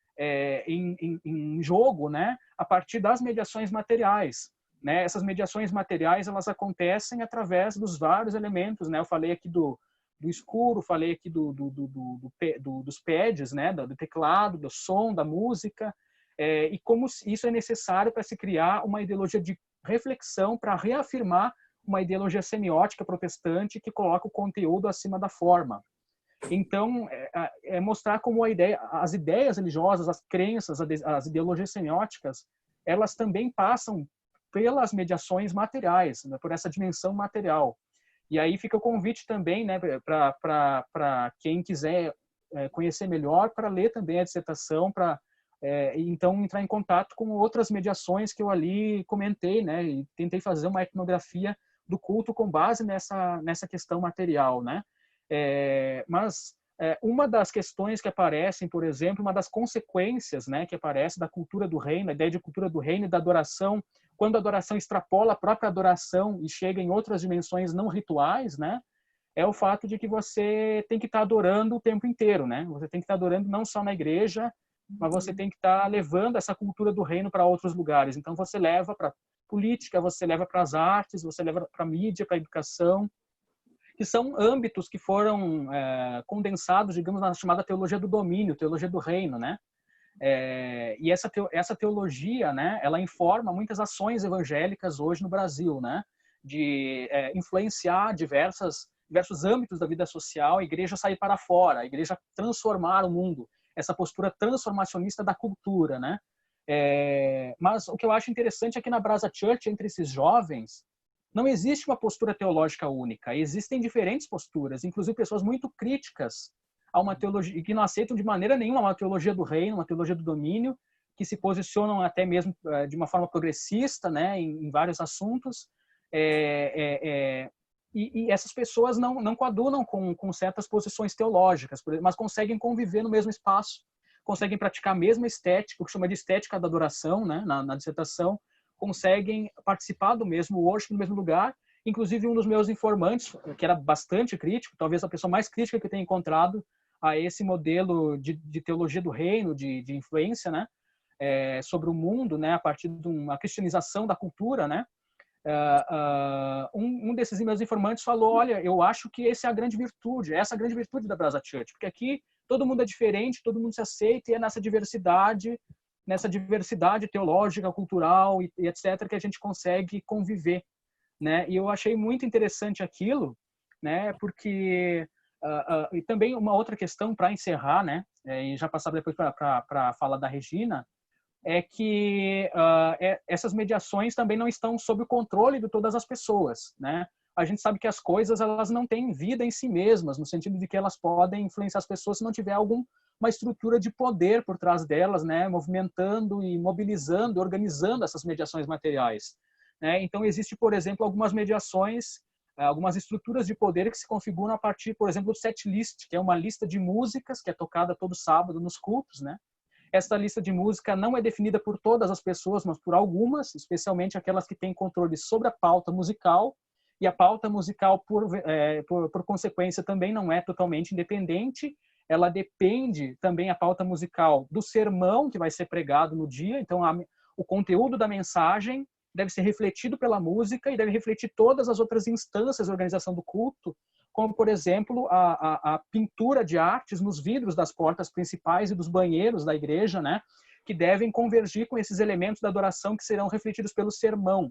em jogo, né, a partir das mediações materiais. Né? Essas mediações materiais elas acontecem através dos vários elementos, né? Eu falei aqui do escuro, falei aqui dos pads, né? Do teclado, do som, da música, e como isso é necessário para se criar uma ideologia de reflexão para reafirmar uma ideologia semiótica protestante que coloca o conteúdo acima da forma. Então, mostrar como as ideias religiosas, as crenças, as ideologias semióticas, elas também passam pelas mediações materiais, né, por essa dimensão material. E aí fica o convite também, né, para quem quiser conhecer melhor, para ler também a dissertação, para então entrar em contato com outras mediações que eu ali comentei, né, e tentei fazer uma etnografia do culto com base nessa questão material, né. Mas uma das questões que aparecem, por exemplo, uma das consequências, né, que aparece da cultura do reino, a ideia de cultura do reino e da adoração, quando a adoração extrapola a própria adoração e chega em outras dimensões não rituais, né, é o fato de que você tem que estar adorando o tempo inteiro, né? Você tem que estar adorando não só na igreja, mas você tem que estar levando essa cultura do reino para outros lugares. Então você leva para política, você leva para as artes, você leva para a mídia, para a educação, que são âmbitos que foram condensados, digamos, na chamada teologia do domínio, teologia do reino, né? E essa teologia, né, ela informa muitas ações evangélicas hoje no Brasil, né, de influenciar diversos âmbitos da vida social, a igreja sair para fora, a igreja transformar o mundo, essa postura transformacionista da cultura, né. Mas o que eu acho interessante é que na Brasa Church, entre esses jovens, não existe uma postura teológica única, existem diferentes posturas, inclusive pessoas muito críticas a uma teologia, que não aceitam de maneira nenhuma uma teologia do reino, uma teologia do domínio, que se posicionam até mesmo de uma forma progressista, né, em vários assuntos, e essas pessoas não coadunam com certas posições teológicas, mas conseguem conviver no mesmo espaço, conseguem praticar a mesma estética, o que chama de estética da adoração, né, na dissertação, conseguem participar do mesmo worship no mesmo lugar. Inclusive, um dos meus informantes, que era bastante crítico, talvez a pessoa mais crítica que eu tenha encontrado a esse modelo de teologia do reino, de influência, né, sobre o mundo, né, a partir de uma cristianização da cultura, né, um desses meus informantes falou, olha, eu acho que essa é a grande virtude, essa grande virtude da Brasa Church, porque aqui todo mundo é diferente, todo mundo se aceita, e é nessa diversidade teológica, cultural e etc., que a gente consegue conviver, né? E eu achei muito interessante aquilo, né? Porque e também uma outra questão para encerrar, né? E já passar depois para a fala da Regina, é que essas mediações também não estão sob o controle de todas as pessoas, né? A gente sabe que as coisas elas não têm vida em si mesmas, no sentido de que elas podem influenciar as pessoas se não tiver uma estrutura de poder por trás delas, né? Movimentando e mobilizando, organizando essas mediações materiais, né? Então existe, por exemplo, algumas mediações, algumas estruturas de poder que se configuram a partir, por exemplo, do set list, que é uma lista de músicas que é tocada todo sábado nos cultos, né? Esta lista de música não é definida por todas as pessoas, mas por algumas, especialmente aquelas que têm controle sobre a pauta musical, e a pauta musical, por consequência, também não é totalmente independente, ela depende também, a pauta musical, do sermão que vai ser pregado no dia, então o conteúdo da mensagem deve ser refletido pela música e deve refletir todas as outras instâncias da organização do culto, como, por exemplo, a pintura de artes nos vidros das portas principais e dos banheiros da igreja, né, que devem convergir com esses elementos da adoração que serão refletidos pelo sermão.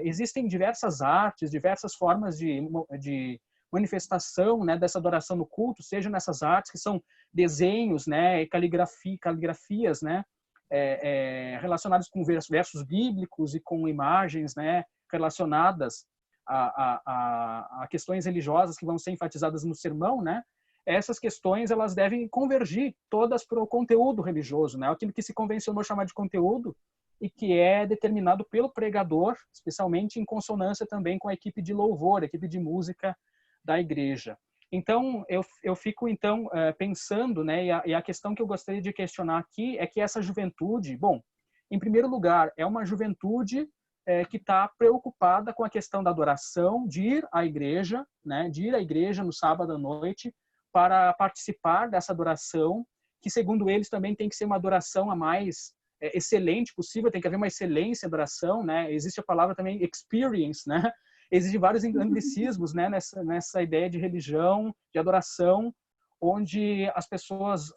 Existem diversas artes, diversas formas de manifestação, né, dessa adoração no culto, seja nessas artes que são desenhos, né, caligrafias, né, relacionados com versos bíblicos e com imagens, né, relacionadas a questões religiosas que vão ser enfatizadas no sermão, né? Essas questões elas devem convergir todas para o conteúdo religioso, né? Aquilo que se convencionou chamar de conteúdo e que é determinado pelo pregador, especialmente em consonância também com a equipe de louvor, a equipe de música da igreja. Então, eu fico, então, pensando, né, e a questão que eu gostaria de questionar aqui é que essa juventude, bom, em primeiro lugar, é uma juventude que está preocupada com a questão da adoração, de ir à igreja, né, de ir à igreja no sábado à noite para participar dessa adoração, que, segundo eles, também tem que ser uma adoração a mais excelente possível, tem que haver uma excelência da adoração, né? Existe a palavra também experience, né? Existem vários anglicismos, né, nessa ideia de religião, de adoração, onde as pessoas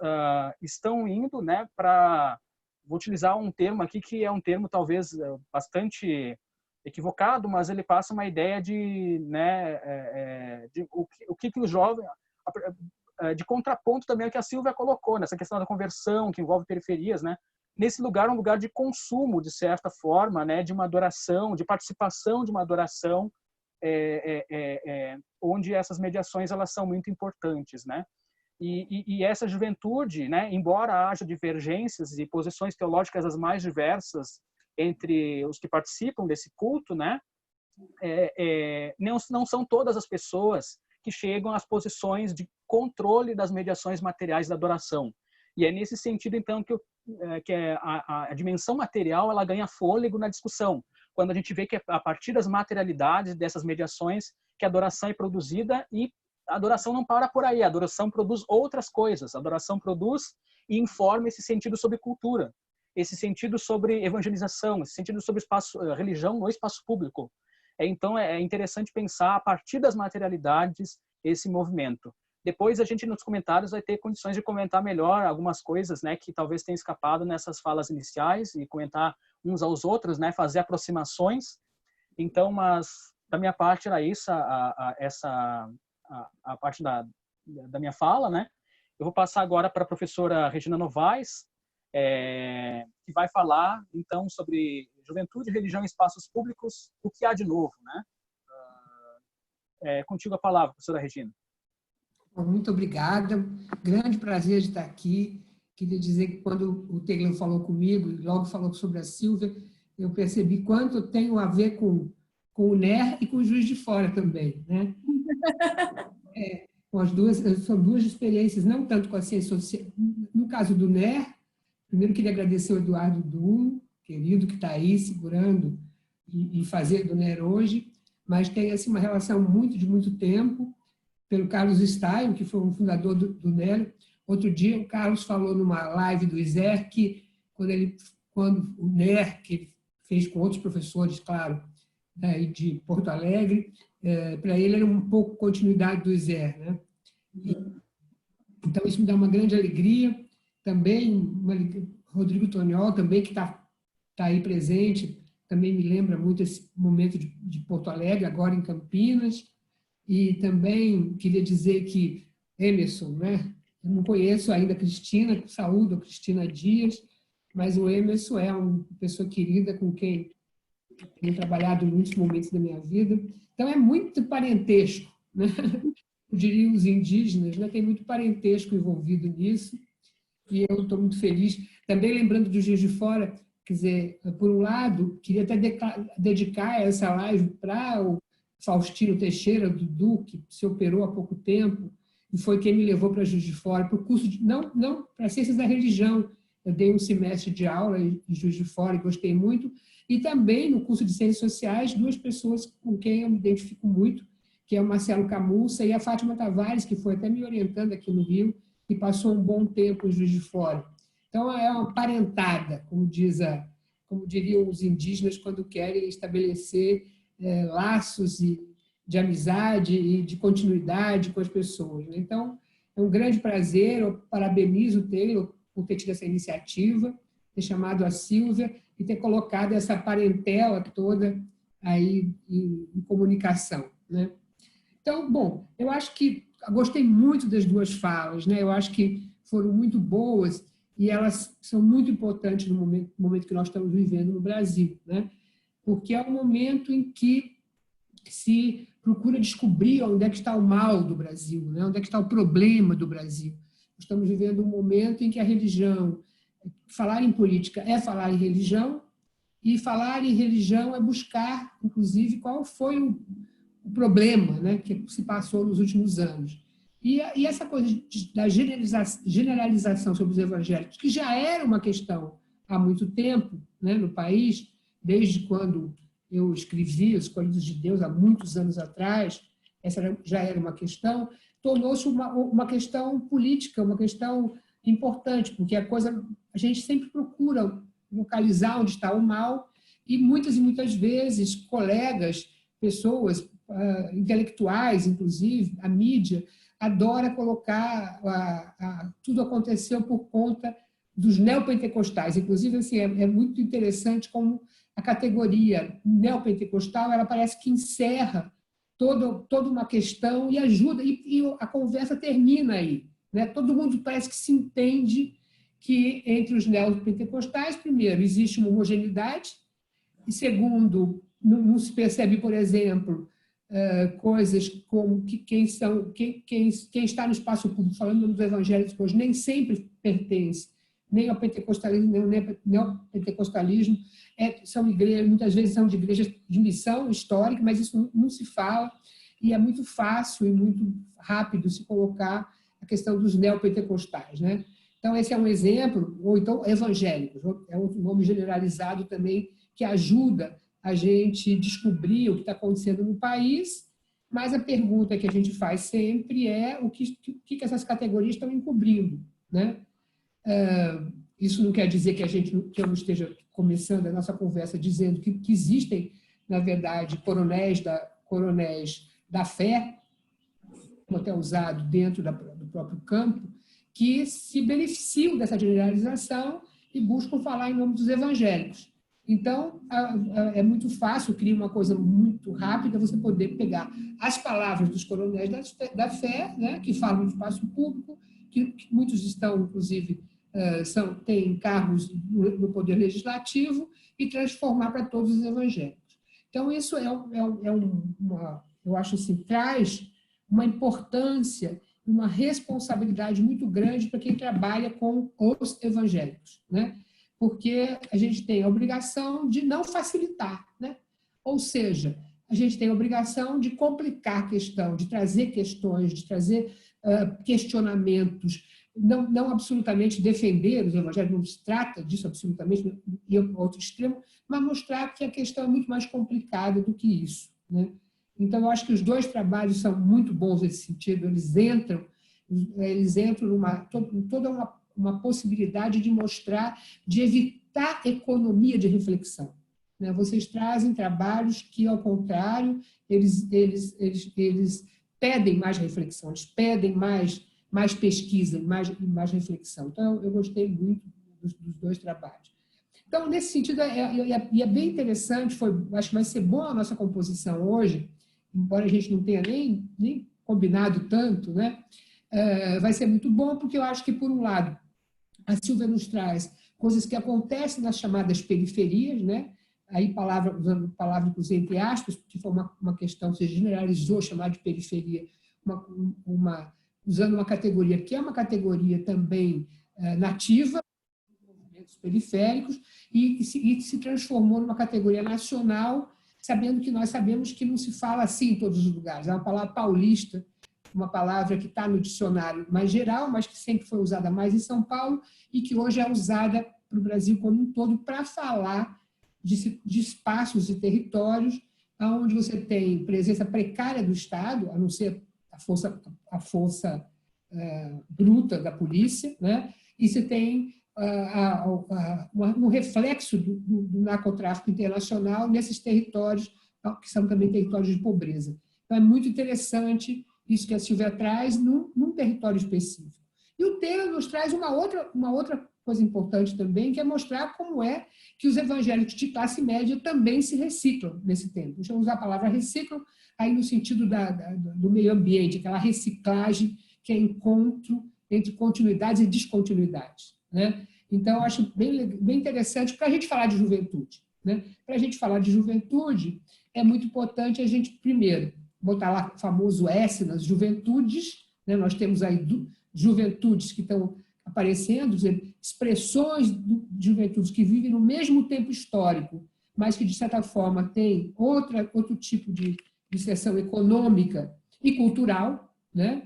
estão indo, né, para... Vou utilizar um termo aqui que é um termo talvez bastante equivocado, mas ele passa uma ideia de, né, de o que os jovens... de contraponto também ao que a Silvia colocou, nessa questão da conversão, que envolve periferias, né? nesse lugar, um lugar de consumo, de certa forma, né, de uma adoração, de participação de uma adoração, onde essas mediações elas são muito importantes, né? E essa juventude, né, embora haja divergências e posições teológicas as mais diversas entre os que participam desse culto, né, não são todas as pessoas que chegam às posições de controle das mediações materiais da adoração. E é nesse sentido, então, que a dimensão material ela ganha fôlego na discussão, quando a gente vê que é a partir das materialidades dessas mediações que a adoração é produzida, e a adoração não para por aí, a adoração produz outras coisas, a adoração produz e informa esse sentido sobre cultura, esse sentido sobre evangelização, esse sentido sobre religião no espaço público. Então, é interessante pensar a partir das materialidades esse movimento. Depois, a gente, nos comentários, vai ter condições de comentar melhor algumas coisas, né, que talvez tenham escapado nessas falas iniciais e comentar uns aos outros, né, fazer aproximações. Então, mas, da minha parte, era isso, a parte da minha fala, né? Eu vou passar agora para a professora Regina Novaes, que vai falar, então, sobre juventude, religião em espaços públicos, o que há de novo, né? Contigo a palavra, professora Regina. Muito obrigada, grande prazer de estar aqui. Queria dizer que quando o Taylor falou comigo e logo falou sobre a Sílvia, eu percebi quanto eu tenho a ver com o NER e com o Juiz de Fora também, né? Com as duas, são duas experiências, não tanto com a ciência social. No caso do NER, primeiro queria agradecer ao Eduardo Duno, querido, que está aí segurando e fazendo do NER hoje, mas tem assim, uma relação de muito tempo, pelo Carlos Stein, que foi um fundador do NER. Outro dia, o Carlos falou numa live do ISER que, quando o NER, que ele fez com outros professores, claro, de Porto Alegre, para ele era um pouco continuidade do ISER, né? Então, isso me dá uma grande alegria. Também, Rodrigo Toniol, também, que está aí presente, também me lembra muito esse momento de Porto Alegre, agora em Campinas. E também queria dizer que Emerson, né? Eu não conheço ainda a Cristina, saúdo a Cristina Dias, mas o Emerson é uma pessoa querida com quem tenho trabalhado em muitos momentos da minha vida. Então, é muito parentesco, né? Eu diria os indígenas, né? Tem muito parentesco envolvido nisso, e eu estou muito feliz. Também lembrando do Juiz de Fora, quer dizer, por um lado, queria até dedicar essa live para o Faustino Teixeira, Dudu, que se operou há pouco tempo, e foi quem me levou para Juiz de Fora, para o curso não para Ciências da Religião. Eu dei um semestre de aula em Juiz de Fora e gostei muito. E também no curso de Ciências Sociais, duas pessoas com quem eu me identifico muito, que é o Marcelo Camussa e a Fátima Tavares, que foi até me orientando aqui no Rio, e passou um bom tempo em Juiz de Fora. Então, é uma parentada, como diriam os indígenas quando querem estabelecer laços de amizade e de continuidade com as pessoas. Então, é um grande prazer, eu parabenizo o Taylor por ter tido essa iniciativa, ter chamado a Sílvia e ter colocado essa parentela toda aí em comunicação, né? Então, bom, eu acho que gostei muito das duas falas, né? Eu acho que foram muito boas e elas são muito importantes no momento que nós estamos vivendo no Brasil, né? Porque é um momento em que se procura descobrir onde é que está o mal do Brasil, né? Onde é que está o problema do Brasil. Estamos vivendo um momento em que a religião, falar em política é falar em religião, e falar em religião é buscar, inclusive, qual foi o problema, né, que se passou nos últimos anos. E essa coisa da generalização sobre os evangélicos, que já era uma questão há muito tempo, né, no país, desde quando eu escrevi Os Escolhidos de Deus, há muitos anos atrás, essa já era uma questão, tornou-se uma questão política, uma questão importante, porque a gente sempre procura localizar onde está o mal, e muitas vezes colegas, pessoas, intelectuais, inclusive, a mídia, adora colocar tudo aconteceu por conta dos neopentecostais. Inclusive, assim, é muito interessante como a categoria neopentecostal, ela parece que encerra toda uma questão e ajuda, e a conversa termina aí, né? Todo mundo parece que se entende que entre os neopentecostais, primeiro, existe uma homogeneidade, e segundo, não se percebe, por exemplo, coisas como que quem está no espaço público, falando dos evangélicos hoje, nem sempre pertence nem ao pentecostalismo, nem ao neopentecostalismo, são igrejas, muitas vezes são de igrejas de missão histórica, mas isso não se fala, e é muito fácil e muito rápido se colocar a questão dos neopentecostais, né? Então, esse é um exemplo, ou então evangélicos, é outro nome generalizado também, que ajuda a gente descobrir o que está acontecendo no país, mas a pergunta que a gente faz sempre é o que essas categorias estão encobrindo, né? Isso não quer dizer que eu não esteja começando a nossa conversa dizendo que existem, na verdade, coronéis da fé, como até usado dentro do próprio campo, que se beneficiam dessa generalização e buscam falar em nome dos evangélicos. Então, é muito fácil, cria uma coisa muito rápida, você poder pegar as palavras dos coronéis da fé, né, que falam no espaço público, que muitos estão, inclusive, têm cargos no Poder Legislativo, e transformar para todos os evangélicos. Então, isso eu acho assim, traz uma importância, uma responsabilidade muito grande para quem trabalha com os evangélicos, né? Porque a gente tem a obrigação de não facilitar, né? Ou seja, a gente tem a obrigação de complicar a questão, de trazer questões, de trazer questionamentos, não absolutamente defender os evangélicos, não se trata disso absolutamente, e outro extremo, mas mostrar que a questão é muito mais complicada do que isso, né? Então, eu acho que os dois trabalhos são muito bons nesse sentido, eles entram numa toda uma possibilidade de mostrar, de evitar economia de reflexão, né? Vocês trazem trabalhos que, ao contrário, eles pedem mais reflexão, eles pedem mais pesquisa, mais reflexão. Então, eu gostei muito dos dois trabalhos. Então, nesse sentido, é bem interessante, acho que vai ser boa a nossa composição hoje, embora a gente não tenha nem combinado tanto, né? Vai ser muito bom, porque eu acho que, por um lado, a Silvia nos traz coisas que acontecem nas chamadas periferias, né? Aí, usando palavra, inclusive, entre aspas, porque foi uma questão, você generalizou chamar de periferia, usando uma categoria que é uma categoria também nativa, movimentos periféricos, e se transformou numa categoria nacional, sabendo que nós sabemos que não se fala assim em todos os lugares. É uma palavra paulista, uma palavra que está no dicionário mais geral, mas que sempre foi usada mais em São Paulo e que hoje é usada para o Brasil como um todo para falar de espaços e territórios onde você tem presença precária do Estado, a não ser a força bruta da polícia, né? E você tem um reflexo do narcotráfico internacional nesses territórios, que são também territórios de pobreza. Então, é muito interessante isso que a Silvia traz num território específico. E o Taylor nos traz uma outra coisa importante também, que é mostrar como é que os evangélicos de classe média também se reciclam nesse tempo. Deixa eu usar a palavra reciclam aí no sentido do meio ambiente, aquela reciclagem que é encontro entre continuidades e descontinuidades, né? Então, eu acho bem interessante para a gente falar de juventude, né? Para a gente falar de juventude, é muito importante a gente, primeiro, botar lá o famoso S nas juventudes, né? Nós temos aí juventudes que estão aparecendo, expressões de juventudes que vivem no mesmo tempo histórico, mas que, de certa forma, têm outro tipo de inserção econômica e cultural, né?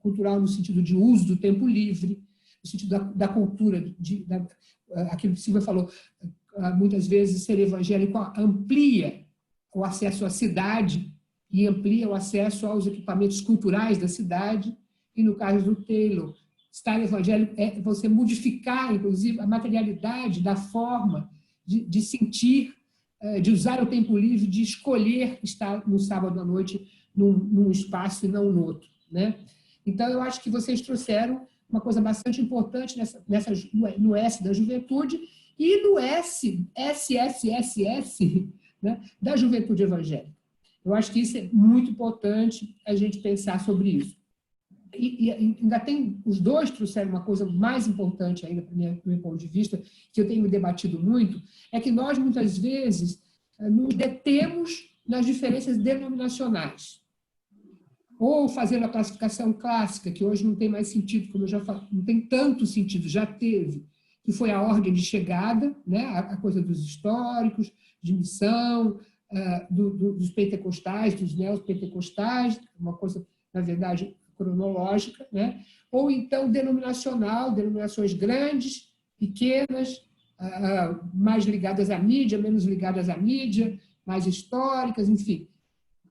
Cultural no sentido de uso do tempo livre, no sentido da cultura, aquilo que Silvia falou, muitas vezes ser evangélico amplia o acesso à cidade e amplia o acesso aos equipamentos culturais da cidade, e no caso do Taylor, estar evangélico é você modificar, inclusive, a materialidade da forma de sentir, de usar o tempo livre, de escolher estar no sábado à noite num espaço e não no outro, né? Então, eu acho que vocês trouxeram uma coisa bastante importante no S da juventude e no S, né, da juventude evangélica. Eu acho que isso é muito importante a gente pensar sobre isso. e ainda tem, os dois trouxeram uma coisa mais importante ainda, do meu ponto de vista, que eu tenho debatido muito, é que nós, muitas vezes, nos detemos nas diferenças denominacionais. Ou fazendo a classificação clássica, que hoje não tem mais sentido, como eu já falei, não tem tanto sentido, já teve, que foi a ordem de chegada, né? A coisa dos históricos, de missão, dos pentecostais, dos neopentecostais, uma coisa, na verdade, cronológica, né? Ou então denominacional, denominações grandes, pequenas, mais ligadas à mídia, menos ligadas à mídia, mais históricas, enfim.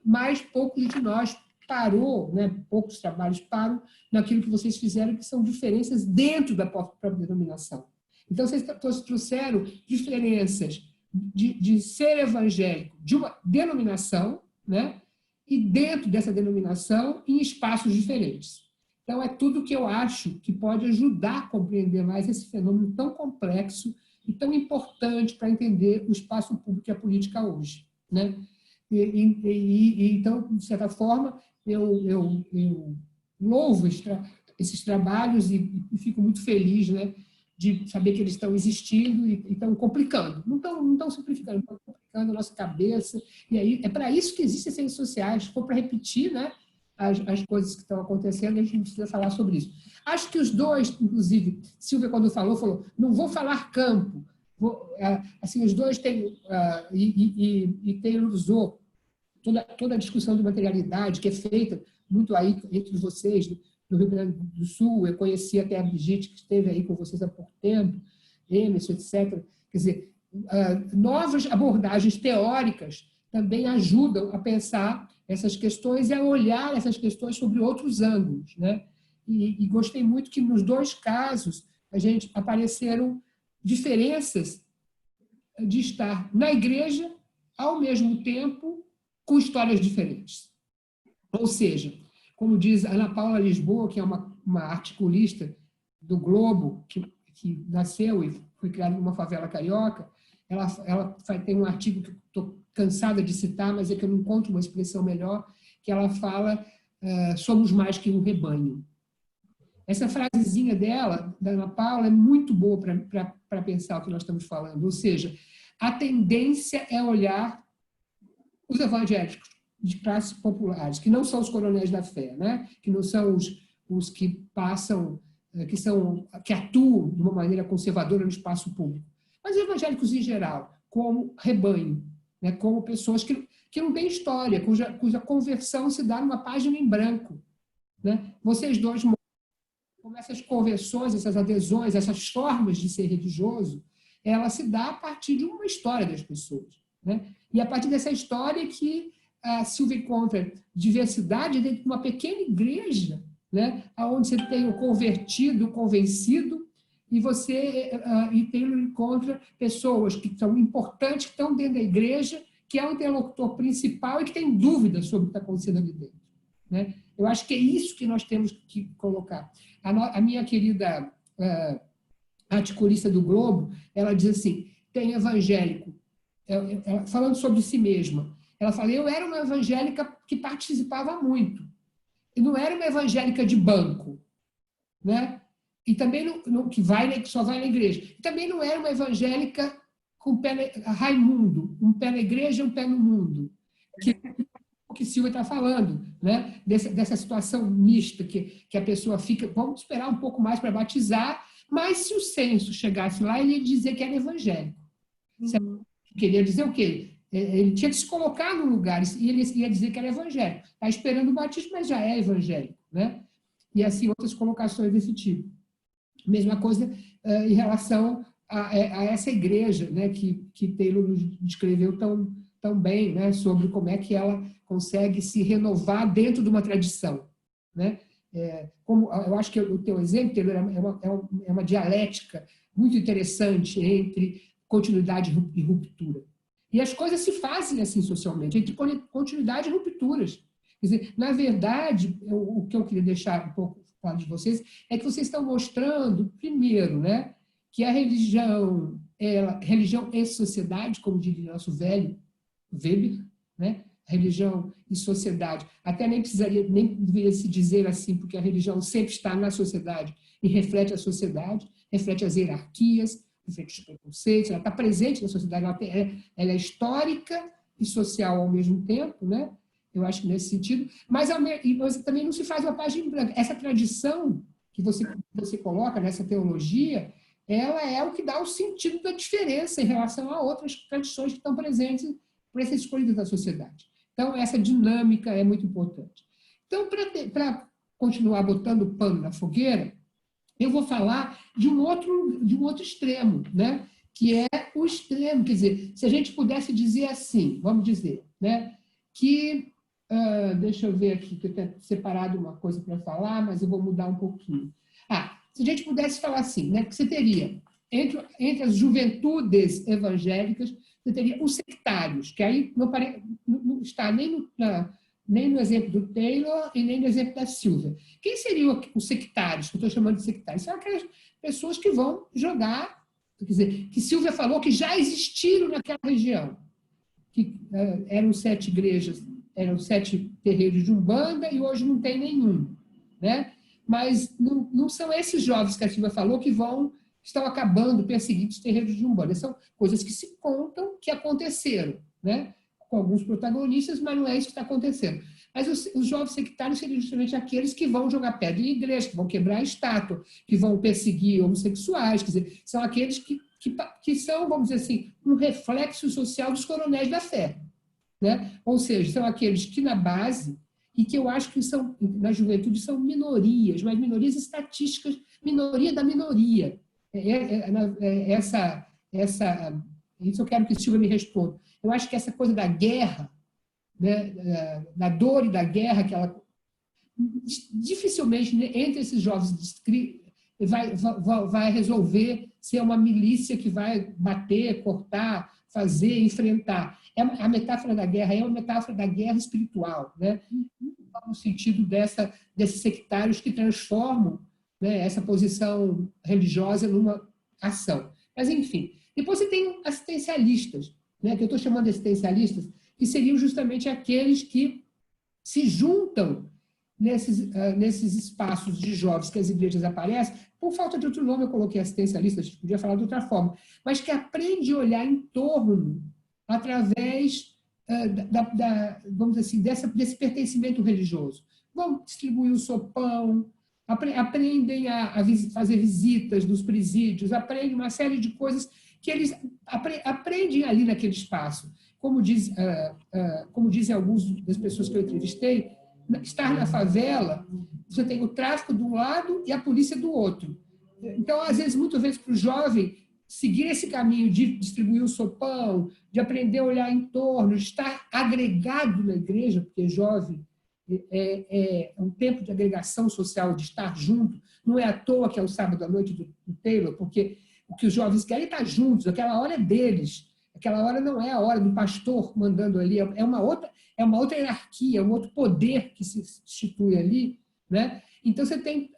Mas poucos de nós parou, né? Poucos trabalhos param naquilo que vocês fizeram, que são diferenças dentro da própria denominação. Então, vocês trouxeram diferenças de ser evangélico de uma denominação, né? E dentro dessa denominação, em espaços diferentes. Então, é tudo que eu acho que pode ajudar a compreender mais esse fenômeno tão complexo e tão importante para entender o espaço público e a política hoje, né? Então, de certa forma, eu louvo esses trabalhos e fico muito feliz, né, de saber que eles estão existindo e estão complicando. Não estão simplificando, estão complicando a nossa cabeça. E aí, é para isso que existem as redes sociais. Se for para repetir, né, as coisas que estão acontecendo, a gente não precisa falar sobre isso. Acho que os dois, inclusive, Silvia, quando falou, não vou falar campo. Assim, os dois têm, e Taylor usou toda a discussão de materialidade que é feita muito aí entre vocês, no Rio Grande do Sul. Eu conheci até a Brigitte, que esteve aí com vocês há pouco tempo, Emerson, etc. Quer dizer, novas abordagens teóricas também ajudam a pensar essas questões e a olhar essas questões sobre outros ângulos, né? E gostei muito que, nos dois casos, apareceram diferenças de estar na igreja, ao mesmo tempo, com histórias diferentes. Ou seja, como diz Ana Paula Lisboa, que é uma articulista do Globo, que nasceu e foi criada numa favela carioca, ela tem um artigo que estou cansada de citar, mas é que eu não encontro uma expressão melhor, que ela fala: somos mais que um rebanho. Essa frasezinha dela, da Ana Paula, é muito boa para pensar o que nós estamos falando. Ou seja, a tendência é olhar os evangélicos de classes populares, que não são os coronéis da fé, né? Que não são os que passam, que atuam de uma maneira conservadora no espaço público, mas os evangélicos em geral, como rebanho, né? Como pessoas que não têm história, cuja conversão se dá numa página em branco, né? Vocês dois, como essas conversões, essas adesões, essas formas de ser religioso, ela se dá a partir de uma história das pessoas, né? E a partir dessa história que a Silvia encontra diversidade dentro de uma pequena igreja, né? Onde você tem o convertido, o convencido, e Taylor encontra pessoas que são importantes, que estão dentro da igreja, que é o interlocutor principal e que tem dúvidas sobre o que está acontecendo ali dentro, né? Eu acho que é isso que nós temos que colocar. A minha querida articulista do Globo, ela diz assim: tem evangélico, falando sobre si mesma, ela fala: eu era uma evangélica que participava muito, e não era uma evangélica de banco, né? E também que só vai na igreja. E também não era uma evangélica com Raimundo, um pé na igreja e um pé no mundo, o que Silvia está falando, né? Dessa situação mista que a pessoa fica. Vamos esperar um pouco mais para batizar, mas se o censo chegasse lá, ele ia dizer que era evangélico. Queria dizer o quê? Ele tinha que se colocar no lugar, e ele ia dizer que era evangélico. Está esperando o batismo, mas já é evangélico, né? E assim, outras colocações desse tipo. Mesma coisa em relação a essa igreja, né, que Taylor nos descreveu tão bem, né, sobre como é que ela consegue se renovar dentro de uma tradição, né? Como eu acho que o teu exemplo, Taylor, é uma dialética muito interessante entre continuidade e ruptura. E as coisas se fazem assim socialmente, entre continuidade e rupturas. Quer dizer, na verdade, o que eu queria deixar um pouco claro de vocês é que vocês estão mostrando, primeiro, né, que a religião e sociedade, como diria nosso velho Weber, né, religião e sociedade. Até nem deveria se dizer assim, porque a religião sempre está na sociedade e reflete a sociedade, reflete as hierarquias, reflete os preconceitos, ela está presente na sociedade, ela é histórica e social ao mesmo tempo, né? Eu acho que nesse sentido, mas também não se faz uma página em branco. Essa tradição que você coloca nessa teologia, ela é o que dá o sentido da diferença em relação a outras tradições que estão presentes para essas escolhas da sociedade. Então, essa dinâmica é muito importante. Então, para continuar botando pano na fogueira, eu vou falar de um outro extremo, né? Que é o extremo, quer dizer, se a gente pudesse dizer assim, vamos dizer, né? Que, deixa eu ver aqui, que eu tenho separado uma coisa para falar, mas eu vou mudar um pouquinho. Se a gente pudesse falar assim, né? Que você teria, entre as juventudes evangélicas, você teria os sectários, que aí não está nem no exemplo do Taylor e nem no exemplo da Silvia. Quem seriam os sectários, que eu estou chamando de sectários? São aquelas pessoas que vão jogar, quer dizer, que Silvia falou que já existiram naquela região, que eram 7 igrejas, eram 7 terreiros de Umbanda e hoje não tem nenhum, né? Mas não são esses jovens que a Silvia falou que estão acabando, perseguindo os terreiros de Umbanda. São coisas que se contam que aconteceram, né? Com alguns protagonistas, mas não é isso que está acontecendo. Mas os jovens sectários seriam justamente aqueles que vão jogar pedra em igreja, que vão quebrar a estátua, que vão perseguir homossexuais, quer dizer, são aqueles que são, vamos dizer assim, um reflexo social dos coronéis da fé, né? Ou seja, são aqueles que na base, e que eu acho que na juventude são minorias, mas minorias estatísticas, minoria da minoria. Isso eu quero que Silvia me responda. Eu acho que essa coisa da guerra, né, da dor e da guerra, que ela dificilmente entre esses jovens vai resolver ser uma milícia que vai bater, cortar, fazer, enfrentar. A metáfora da guerra é uma metáfora da guerra espiritual, né? No sentido desses sectários que transformam, né, essa posição religiosa numa ação. Mas, enfim, depois você tem assistencialistas, né, que eu estou chamando de assistencialistas, que seriam justamente aqueles que se juntam nesses espaços de jovens que as igrejas aparecem. Por falta de outro nome, eu coloquei assistencialistas, podia falar de outra forma, mas que aprende a olhar em torno através vamos dizer assim, desse pertencimento religioso. Vão distribuir o sopão, aprendem a fazer visitas nos presídios, aprendem uma série de coisas que eles aprendem ali naquele espaço. Como dizem algumas das pessoas que eu entrevistei, estar na favela, você tem o tráfico de um lado e a polícia do outro. Então, às vezes, muitas vezes, para o jovem seguir esse caminho de distribuir o sopão, de aprender a olhar em torno, de estar agregado na igreja, porque jovem é um tempo de agregação social, de estar junto. Não é à toa que é o sábado à noite do Taylor, porque o que os jovens querem é estar juntos, aquela hora é deles. Aquela hora não é a hora do pastor mandando ali, é uma outra hierarquia, um outro poder que se institui ali, né? Então, você tem,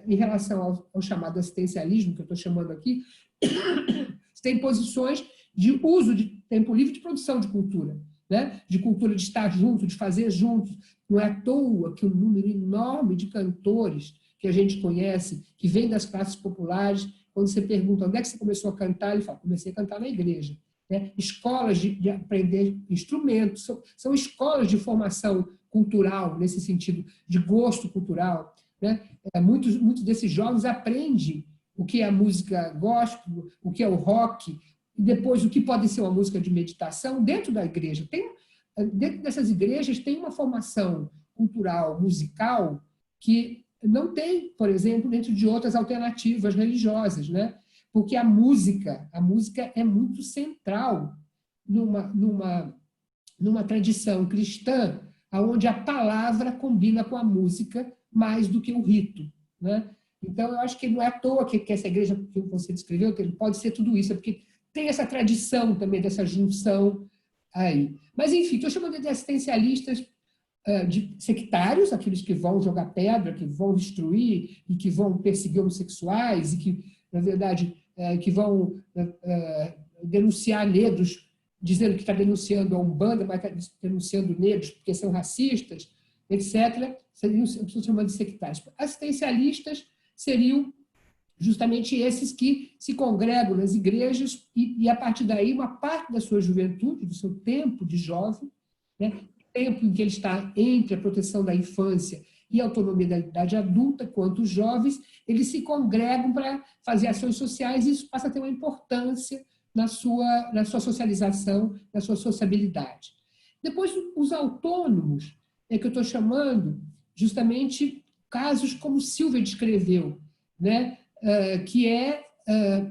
em relação ao chamado assistencialismo, que eu estou chamando aqui, você tem posições de uso de tempo livre de produção de cultura, né? De cultura de estar junto, de fazer juntos. Não é à toa que um número enorme de cantores que a gente conhece, que vem das classes populares, quando você pergunta onde é que você começou a cantar, ele fala, comecei a cantar na igreja. Né? Escolas de aprender instrumentos, são escolas de formação cultural, nesse sentido, de gosto cultural. Né? Muitos desses jovens aprendem o que é a música gospel, o que é o rock, e depois o que pode ser uma música de meditação dentro da igreja. Dentro dessas igrejas tem uma formação cultural, musical, que não tem, por exemplo, dentro de outras alternativas religiosas, né? Porque a música é muito central numa tradição cristã, onde a palavra combina com a música mais do que o rito, né? Então, eu acho que não é à toa que essa igreja que você descreveu pode ser tudo isso, é porque tem essa tradição também dessa junção aí. Mas, enfim, estou chamando de assistencialistas, de sectários, aqueles que vão jogar pedra, que vão destruir e que vão perseguir homossexuais e que, na verdade, que vão denunciar negros dizendo que está denunciando a Umbanda, mas está denunciando negros porque são racistas, etc., seriam chamados de sectários. Assistencialistas seriam justamente esses que se congregam nas igrejas e, a partir daí, uma parte da sua juventude, do seu tempo de jovem, né, tempo em que ele está entre a proteção da infância e a autonomia da idade adulta, quanto os jovens, eles se congregam para fazer ações sociais e isso passa a ter uma importância na sua socialização, na sua sociabilidade. Depois, os autônomos, é que eu estou chamando justamente casos como Silvia descreveu, né? Que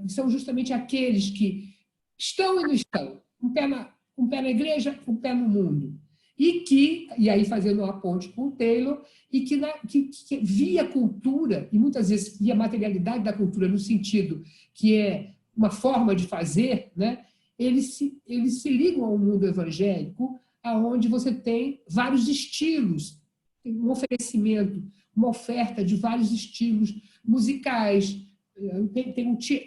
são justamente aqueles que estão e não estão, um pé na igreja, um pé no mundo, e aí fazendo uma ponte com o Taylor, e que via cultura, e muitas vezes via materialidade da cultura, no sentido que é uma forma de fazer, né? Eles se ligam ao mundo evangélico, aonde você tem vários estilos, tem um oferecimento, uma oferta de vários estilos musicais,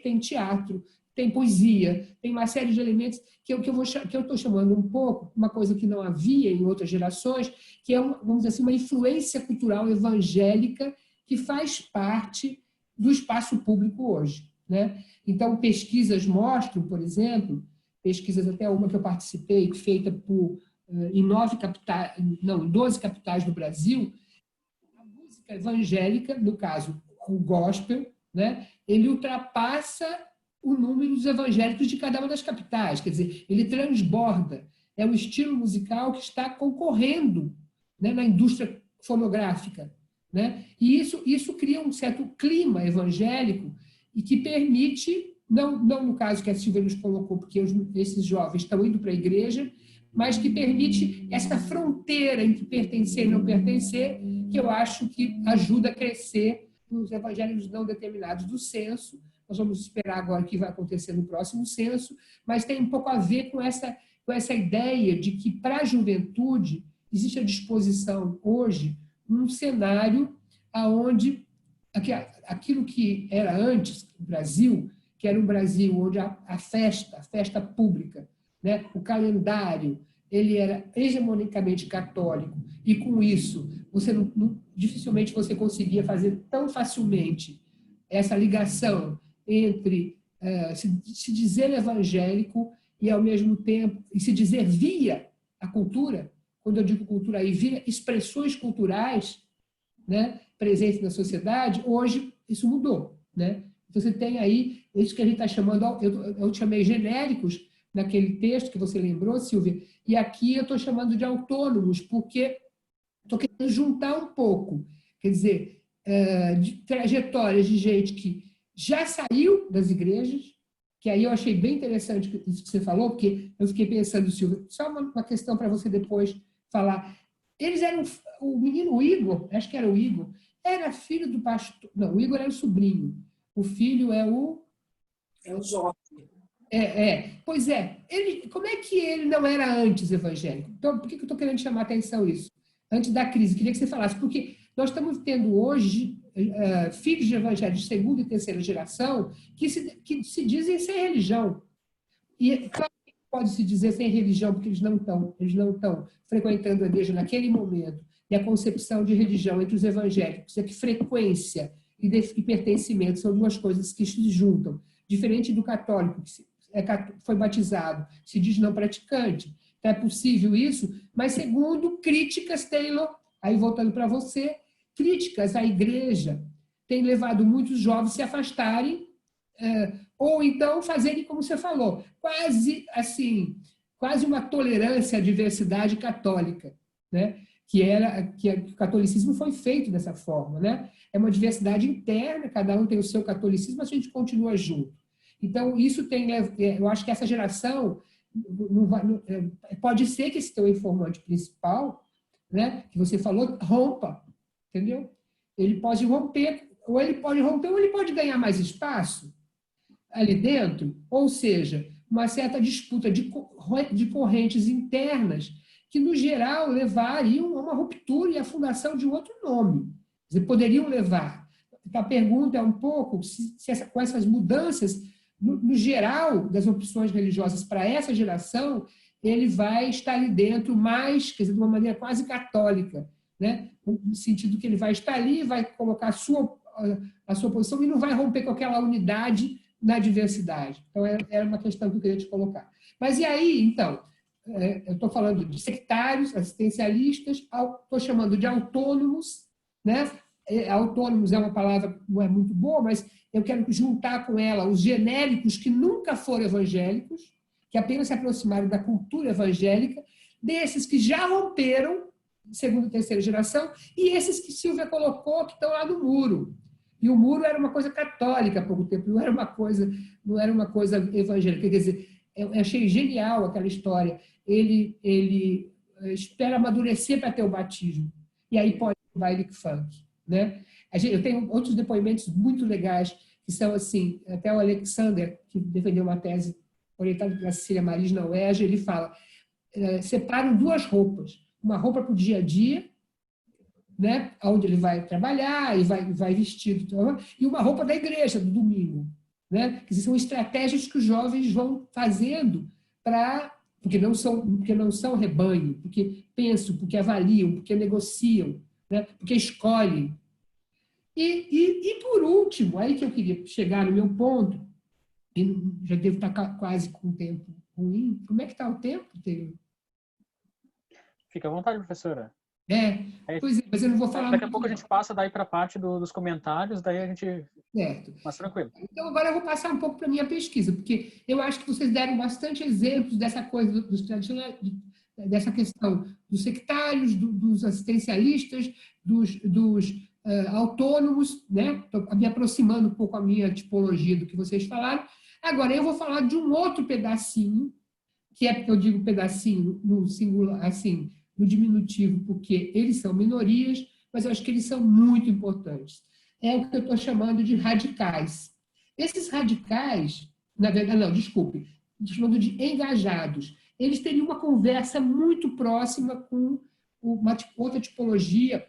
tem teatro, tem poesia, tem uma série de elementos que eu estou chamando um pouco, uma coisa que não havia em outras gerações, que é, vamos dizer assim, uma influência cultural evangélica que faz parte do espaço público hoje, né? Então, pesquisas mostram, por exemplo, pesquisas até uma que eu participei, feita em 12 capitais do Brasil, a música evangélica, no caso, o gospel, né, ele ultrapassa o número dos evangélicos de cada uma das capitais, quer dizer, ele transborda, é um estilo musical que está concorrendo, né, na indústria fonográfica, né, e isso cria um certo clima evangélico e que permite, não no caso que a Silvia nos colocou, porque esses jovens estão indo para a igreja, mas que permite essa fronteira entre pertencer e não pertencer, que eu acho que ajuda a crescer os evangélicos não determinados do censo. Nós vamos esperar agora o que vai acontecer no próximo censo, mas tem um pouco a ver com essa ideia de que, para a juventude, existe à disposição hoje um cenário onde aquilo que era antes o Brasil, que era um Brasil onde a festa pública, né, o calendário, ele era hegemonicamente católico, e com isso você dificilmente você conseguia fazer tão facilmente essa ligação entre se dizer evangélico e, ao mesmo tempo, e se dizer via a cultura, quando eu digo cultura aí, via expressões culturais, né, presentes na sociedade. Hoje isso mudou, né? Então, você tem aí isso que a gente está chamando, eu chamei genéricos naquele texto que você lembrou, Silvia, e aqui eu estou chamando de autônomos, porque estou querendo juntar um pouco, quer dizer, de trajetórias de gente que já saiu das igrejas, que aí eu achei bem interessante isso que você falou, porque eu fiquei pensando, Silvia, só uma questão para você depois falar. Eles eram, o menino, o Igor, acho que era o Igor, era filho do pastor, não, o Igor era o sobrinho, o filho é o Jorge. Pois é, como é que ele não era antes evangélico? Então, por que eu estou querendo chamar a atenção isso? Antes da crise, queria que você falasse, porque nós estamos tendo hoje filhos de evangélicos de segunda e terceira geração que se dizem sem religião. E claro que pode se dizer sem religião, porque eles não estão frequentando a igreja naquele momento. E a concepção de religião entre os evangélicos é que frequência e pertencimento são duas coisas que se juntam. Diferente do católico, que foi batizado, se diz não praticante. Então, é possível isso, mas segundo críticas, Taylor, aí voltando para você, críticas à igreja têm levado muitos jovens a se afastarem, ou então fazerem, como você falou, quase uma tolerância à diversidade católica, né? que o catolicismo foi feito dessa forma, né? É uma diversidade interna, cada um tem o seu catolicismo, mas a gente continua junto. Então, isso eu acho que essa geração, pode ser que esse teu informante principal, né, que você falou, rompa, entendeu? Ele pode romper, ou ele pode ganhar mais espaço ali dentro, ou seja, uma certa disputa de correntes internas que, no geral, levariam a uma ruptura e a fundação de um outro nome. Quer dizer, poderiam levar. A pergunta é um pouco se com essas mudanças no geral das opções religiosas para essa geração, ele vai estar ali dentro mais, quer dizer, de uma maneira quase católica, né? No sentido que ele vai estar ali, vai colocar a sua posição e não vai romper com aquela unidade na diversidade. Então, era uma questão que eu queria te colocar. Mas e aí, então, eu estou falando de sectários, assistencialistas, estou chamando de autônomos, né? Autônomos é uma palavra não é muito boa, mas eu quero juntar com ela os genéricos que nunca foram evangélicos, que apenas se aproximaram da cultura evangélica, desses que já romperam, segunda e terceira geração, e esses que Silvia colocou, que estão lá no muro. E o muro era uma coisa católica há pouco tempo, não era uma coisa evangélica. Quer dizer, eu achei genial aquela história. Ele espera amadurecer para ter o batismo, e aí pode ir o baile funk, né? Eu tenho outros depoimentos muito legais, que são assim, até o Alexander, que defendeu uma tese orientada pela Cecília Maris na UERJ, ele fala, separam duas roupas, uma roupa para o dia a dia, né, onde ele vai trabalhar e vai vestido, e uma roupa da igreja, do domingo. Né? Que são estratégias que os jovens vão fazendo porque não são rebanho, porque pensam, porque avaliam, porque negociam, né? Porque escolhem. E, por último, aí que eu queria chegar no meu ponto, e já devo estar quase com o tempo ruim. Como é que está o tempo, Taylor? Fica à vontade, professora. Pois é, mas eu não vou falar. Daqui a pouco a gente passa daí para a parte dos comentários, daí a gente... Certo. Mas tranquilo. Então, agora eu vou passar um pouco para a minha pesquisa, porque eu acho que vocês deram bastante exemplos dessa coisa dos tradicionais, dessa questão dos sectários, dos assistencialistas, dos autônomos, né? Estou me aproximando um pouco a minha tipologia do que vocês falaram. Agora, eu vou falar de um outro pedacinho, que eu digo pedacinho no singular, assim, no diminutivo, porque eles são minorias, mas eu acho que eles são muito importantes. É o que eu estou chamando de radicais. Esses radicais, na verdade, não, desculpe, estou chamando de engajados. Eles teriam uma conversa muito próxima com uma outra tipologia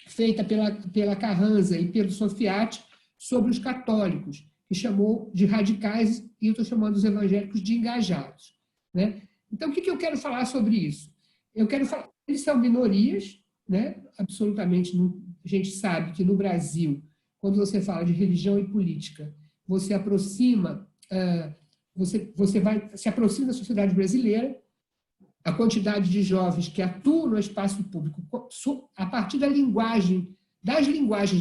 feita pela Carranza e pelo Sofiati sobre os católicos, que chamou de radicais, e eu estou chamando os evangélicos de engajados. Né? Então, o que eu quero falar sobre isso? Eu quero falar, eles são minorias, né? Absolutamente, a gente sabe que no Brasil, quando você fala de religião e política, você se aproxima da sociedade brasileira, a quantidade de jovens que atuam no espaço público a partir das linguagens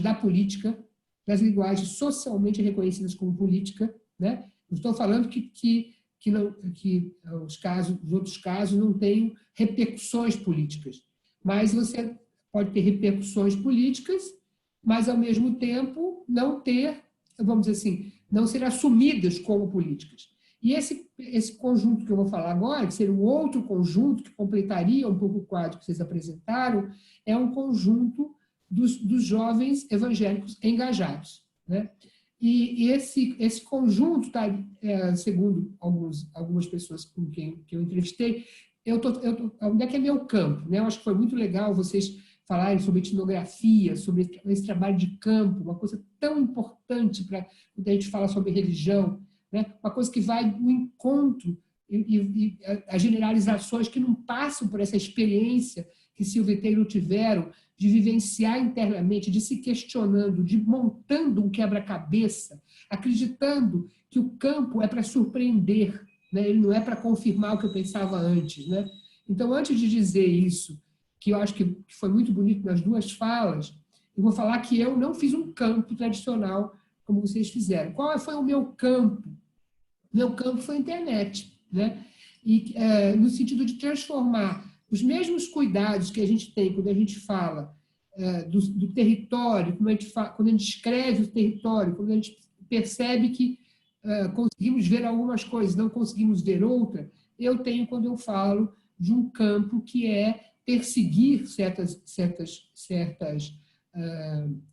da política, das linguagens socialmente reconhecidas como política, né? Não estou falando que os outros casos não tenham repercussões políticas, mas você pode ter repercussões políticas, mas, ao mesmo tempo, não ter, vamos dizer assim, não ser assumidas como políticas. E esse conjunto que eu vou falar agora, que seria um outro conjunto que completaria um pouco o quadro que vocês apresentaram, é um conjunto dos jovens evangélicos engajados. Né? E esse conjunto, tá, segundo algumas pessoas com quem eu entrevistei, onde é que é meu campo? Né? Eu acho que foi muito legal vocês falarem sobre etnografia, sobre esse trabalho de campo, uma coisa tão importante para quando a gente fala sobre religião, né? Uma coisa que vai no encontro e as generalizações que não passam por essa experiência que Silvia e Taylor tiveram de vivenciar internamente, de se questionando, de montando um quebra-cabeça, acreditando que o campo é para surpreender, né? Ele não é para confirmar o que eu pensava antes. Né? Então, antes de dizer isso, que eu acho que foi muito bonito nas duas falas, eu vou falar que eu não fiz um campo tradicional como vocês fizeram. Qual foi o meu campo? Meu campo foi a internet, né? E no sentido de transformar os mesmos cuidados que a gente tem quando a gente fala do território, quando a gente escreve o território, quando a gente percebe que conseguimos ver algumas coisas, não conseguimos ver outra, eu tenho quando eu falo de um campo que é perseguir certas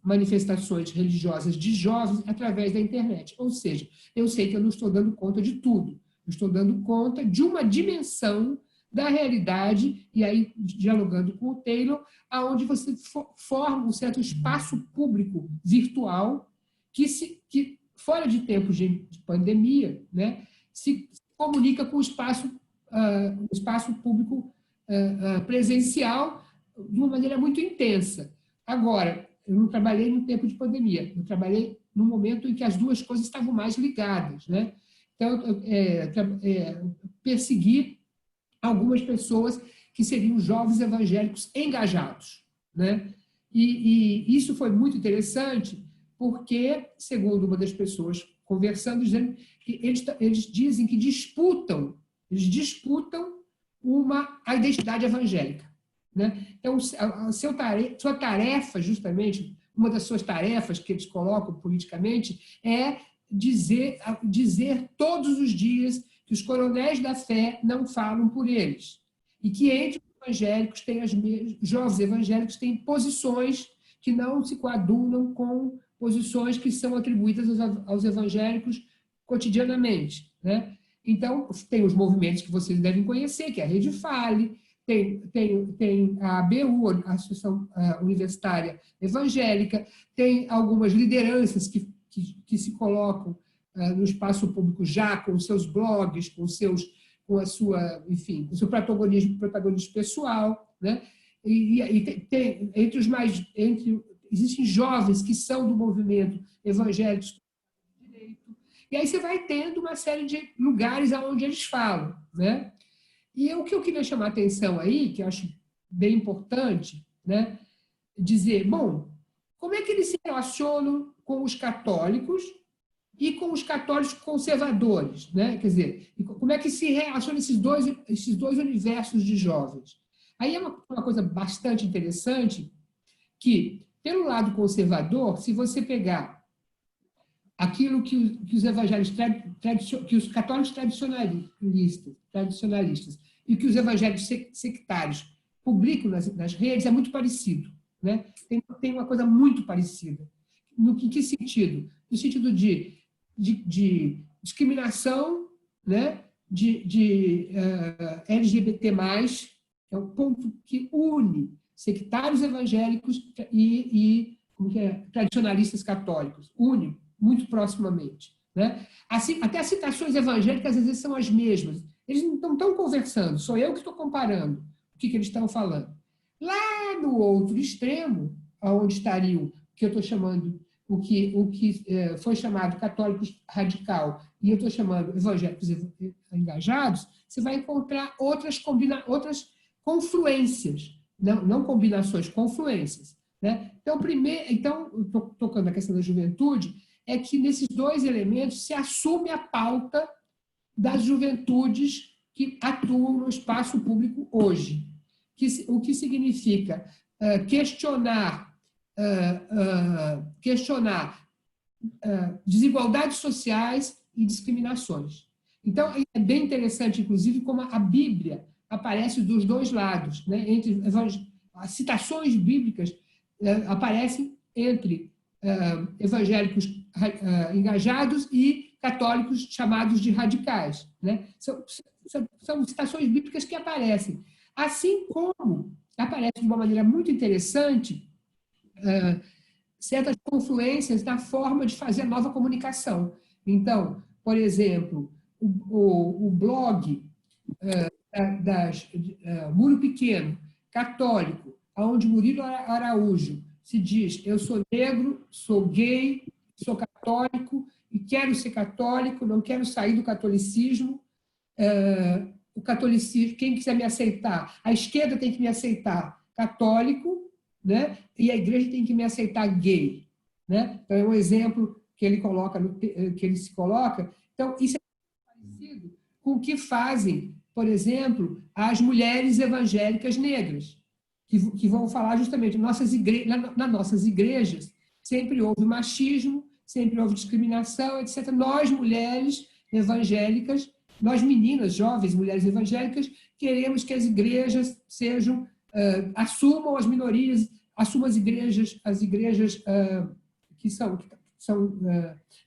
manifestações religiosas de jovens através da internet. Ou seja, eu sei que eu não estou dando conta de tudo, eu estou dando conta de uma dimensão da realidade, e aí, dialogando com o Taylor, aonde você forma um certo espaço público virtual que fora de tempos de pandemia, né, se comunica com o espaço público presencial de uma maneira muito intensa. Agora, eu não trabalhei no tempo de pandemia, eu trabalhei no momento em que as duas coisas estavam mais ligadas, né? Então, persegui algumas pessoas que seriam jovens evangélicos engajados, né? E isso foi muito interessante, porque, segundo uma das pessoas conversando, dizendo que eles dizem que disputam a identidade evangélica, né? Então, sua tarefa, justamente, uma das suas tarefas que eles colocam politicamente é dizer todos os dias que os coronéis da fé não falam por eles. E que entre os evangélicos, jovens evangélicos têm posições que não se coadunam com posições que são atribuídas aos evangélicos cotidianamente, né? Então, tem os movimentos que vocês devem conhecer, que é a Rede Fale, tem a ABU, a Associação Universitária Evangélica, tem algumas lideranças que se colocam no espaço público já com os seus blogs, com a sua, enfim, o seu protagonismo pessoal, né? Existem jovens que são do movimento evangélico. E aí você vai tendo uma série de lugares onde eles falam, né? E o que eu queria chamar a atenção aí, que eu acho bem importante, né? Dizer, bom, como é que eles se relacionam com os católicos e com os católicos conservadores, né? Quer dizer, como é que se relacionam esses dois universos de jovens? Aí é uma coisa bastante interessante que, pelo lado conservador, se você pegar aquilo que os evangélicos, que os católicos tradicionalistas e que os evangélicos sectários publicam nas redes, é muito parecido, né? Tem uma coisa muito parecida. Em que sentido? No sentido de discriminação, né? de LGBT+, é um ponto que une sectários evangélicos e tradicionalistas católicos, une muito proximamente, né? Assim, até as citações evangélicas às vezes são as mesmas. Eles não estão conversando, sou eu que estou comparando o que eles estão falando. Lá no outro extremo, onde estariam o que eu estou chamando, o que foi chamado católicos radical, e eu estou chamando evangélicos engajados, você vai encontrar outras confluências, não combinações, confluências, né? Então, tocando na questão da juventude, é que nesses dois elementos se assume a pauta das juventudes que atuam no espaço público hoje. O que significa questionar desigualdades sociais e discriminações. Então, é bem interessante, inclusive, como a Bíblia aparece dos dois lados, né? As citações bíblicas aparecem entre evangélicos engajados e católicos chamados de radicais, né? São citações bíblicas que aparecem. Assim como aparece de uma maneira muito interessante certas confluências na forma de fazer a nova comunicação. Então, por exemplo, o blog Muro Pequeno, católico, onde Murilo Araújo se diz: eu sou negro, sou gay, sou católico e quero ser católico, não quero sair do catolicismo. O catolicismo, quem quiser me aceitar, a esquerda tem que me aceitar católico, né? E a igreja tem que me aceitar gay, né? Então, é um exemplo que ele se coloca. Então, isso é parecido com o que fazem, por exemplo, as mulheres evangélicas negras, que vão falar justamente nas nossas igrejas sempre houve machismo, sempre houve discriminação, etc. Nós, mulheres evangélicas, nós meninas, jovens mulheres evangélicas, queremos que as igrejas assumam as minorias, assumam as igrejas que são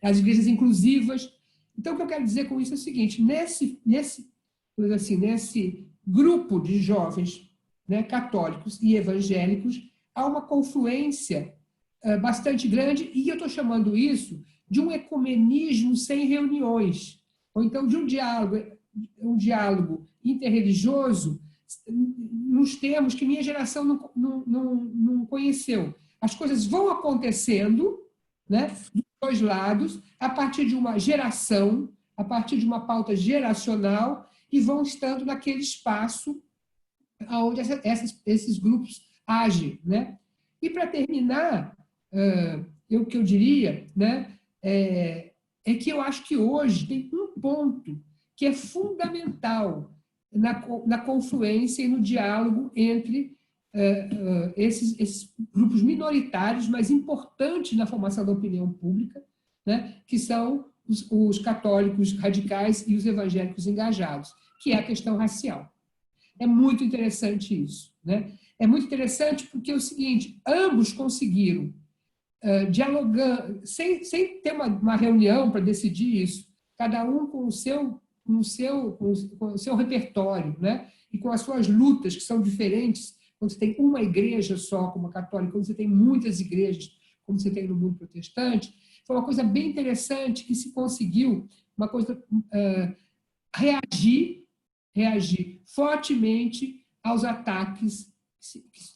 as igrejas inclusivas. Então, o que eu quero dizer com isso é o seguinte: nesse grupo de jovens, né, católicos e evangélicos, há uma confluência bastante grande, e eu estou chamando isso de um ecumenismo sem reuniões, ou então de um diálogo interreligioso nos termos que minha geração não conheceu. As coisas vão acontecendo, né, dos dois lados, a partir de uma geração, a partir de uma pauta geracional, e vão estando naquele espaço onde esses grupos agem, né? E, para terminar, o que eu diria, né, é que eu acho que hoje tem um ponto que é fundamental na confluência e no diálogo entre esses grupos minoritários, mas importantes na formação da opinião pública, né, que são os católicos radicais e os evangélicos engajados, que é a questão racial. É muito interessante isso, né? É muito interessante porque é o seguinte, ambos conseguiram, dialogando, sem ter uma reunião para decidir isso, cada um com o seu repertório, né? E com as suas lutas, que são diferentes, quando você tem uma igreja só, como a católica, quando você tem muitas igrejas, como você tem no mundo protestante. Foi uma coisa bem interessante que se conseguiu, uma coisa, reagir fortemente aos ataques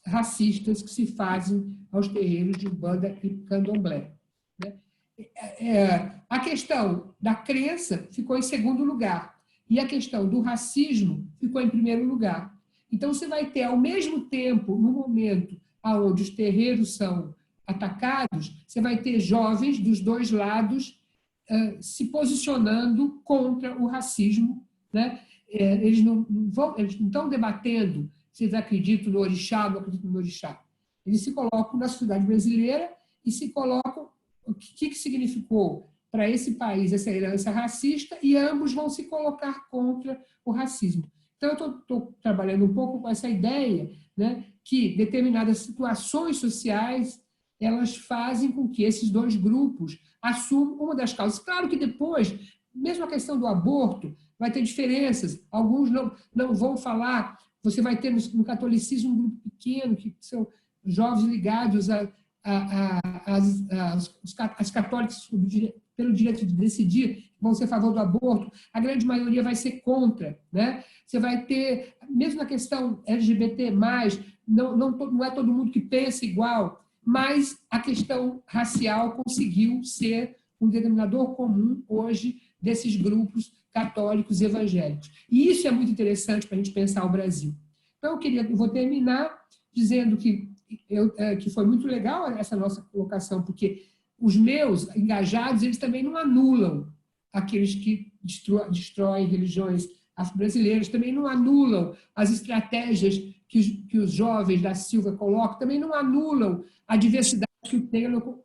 racistas que se fazem aos terreiros de Umbanda e Candomblé. A questão da crença ficou em segundo lugar e a questão do racismo ficou em primeiro lugar. Então, você vai ter, ao mesmo tempo, no momento onde os terreiros são atacados, você vai ter jovens dos dois lados se posicionando contra o racismo, né? Eles não estão debatendo se eles acreditam no orixá ou não acreditam no orixá. Eles se colocam na sociedade brasileira e se colocam o que significou para esse país essa herança racista, e ambos vão se colocar contra o racismo. Então, eu estou trabalhando um pouco com essa ideia, né, que determinadas situações sociais elas fazem com que esses dois grupos assumam uma das causas. Claro que depois, mesmo a questão do aborto, vai ter diferenças. Alguns não vão falar. Você vai ter no catolicismo um grupo pequeno, que são jovens ligados às católicas pelo direito de decidir, vão ser a favor do aborto. A grande maioria vai ser contra, né? Você vai ter, mesmo na questão LGBT+, não é todo mundo que pensa igual, mas a questão racial conseguiu ser um denominador comum hoje desses grupos católicos e evangélicos. E isso é muito interessante para a gente pensar o Brasil. Então, eu vou terminar dizendo que foi muito legal essa nossa colocação, porque os meus engajados, eles também não anulam aqueles que destroem religiões afro-brasileiras, também não anulam as estratégias que os jovens da Silva colocam, também não anulam a diversidade que o Taylor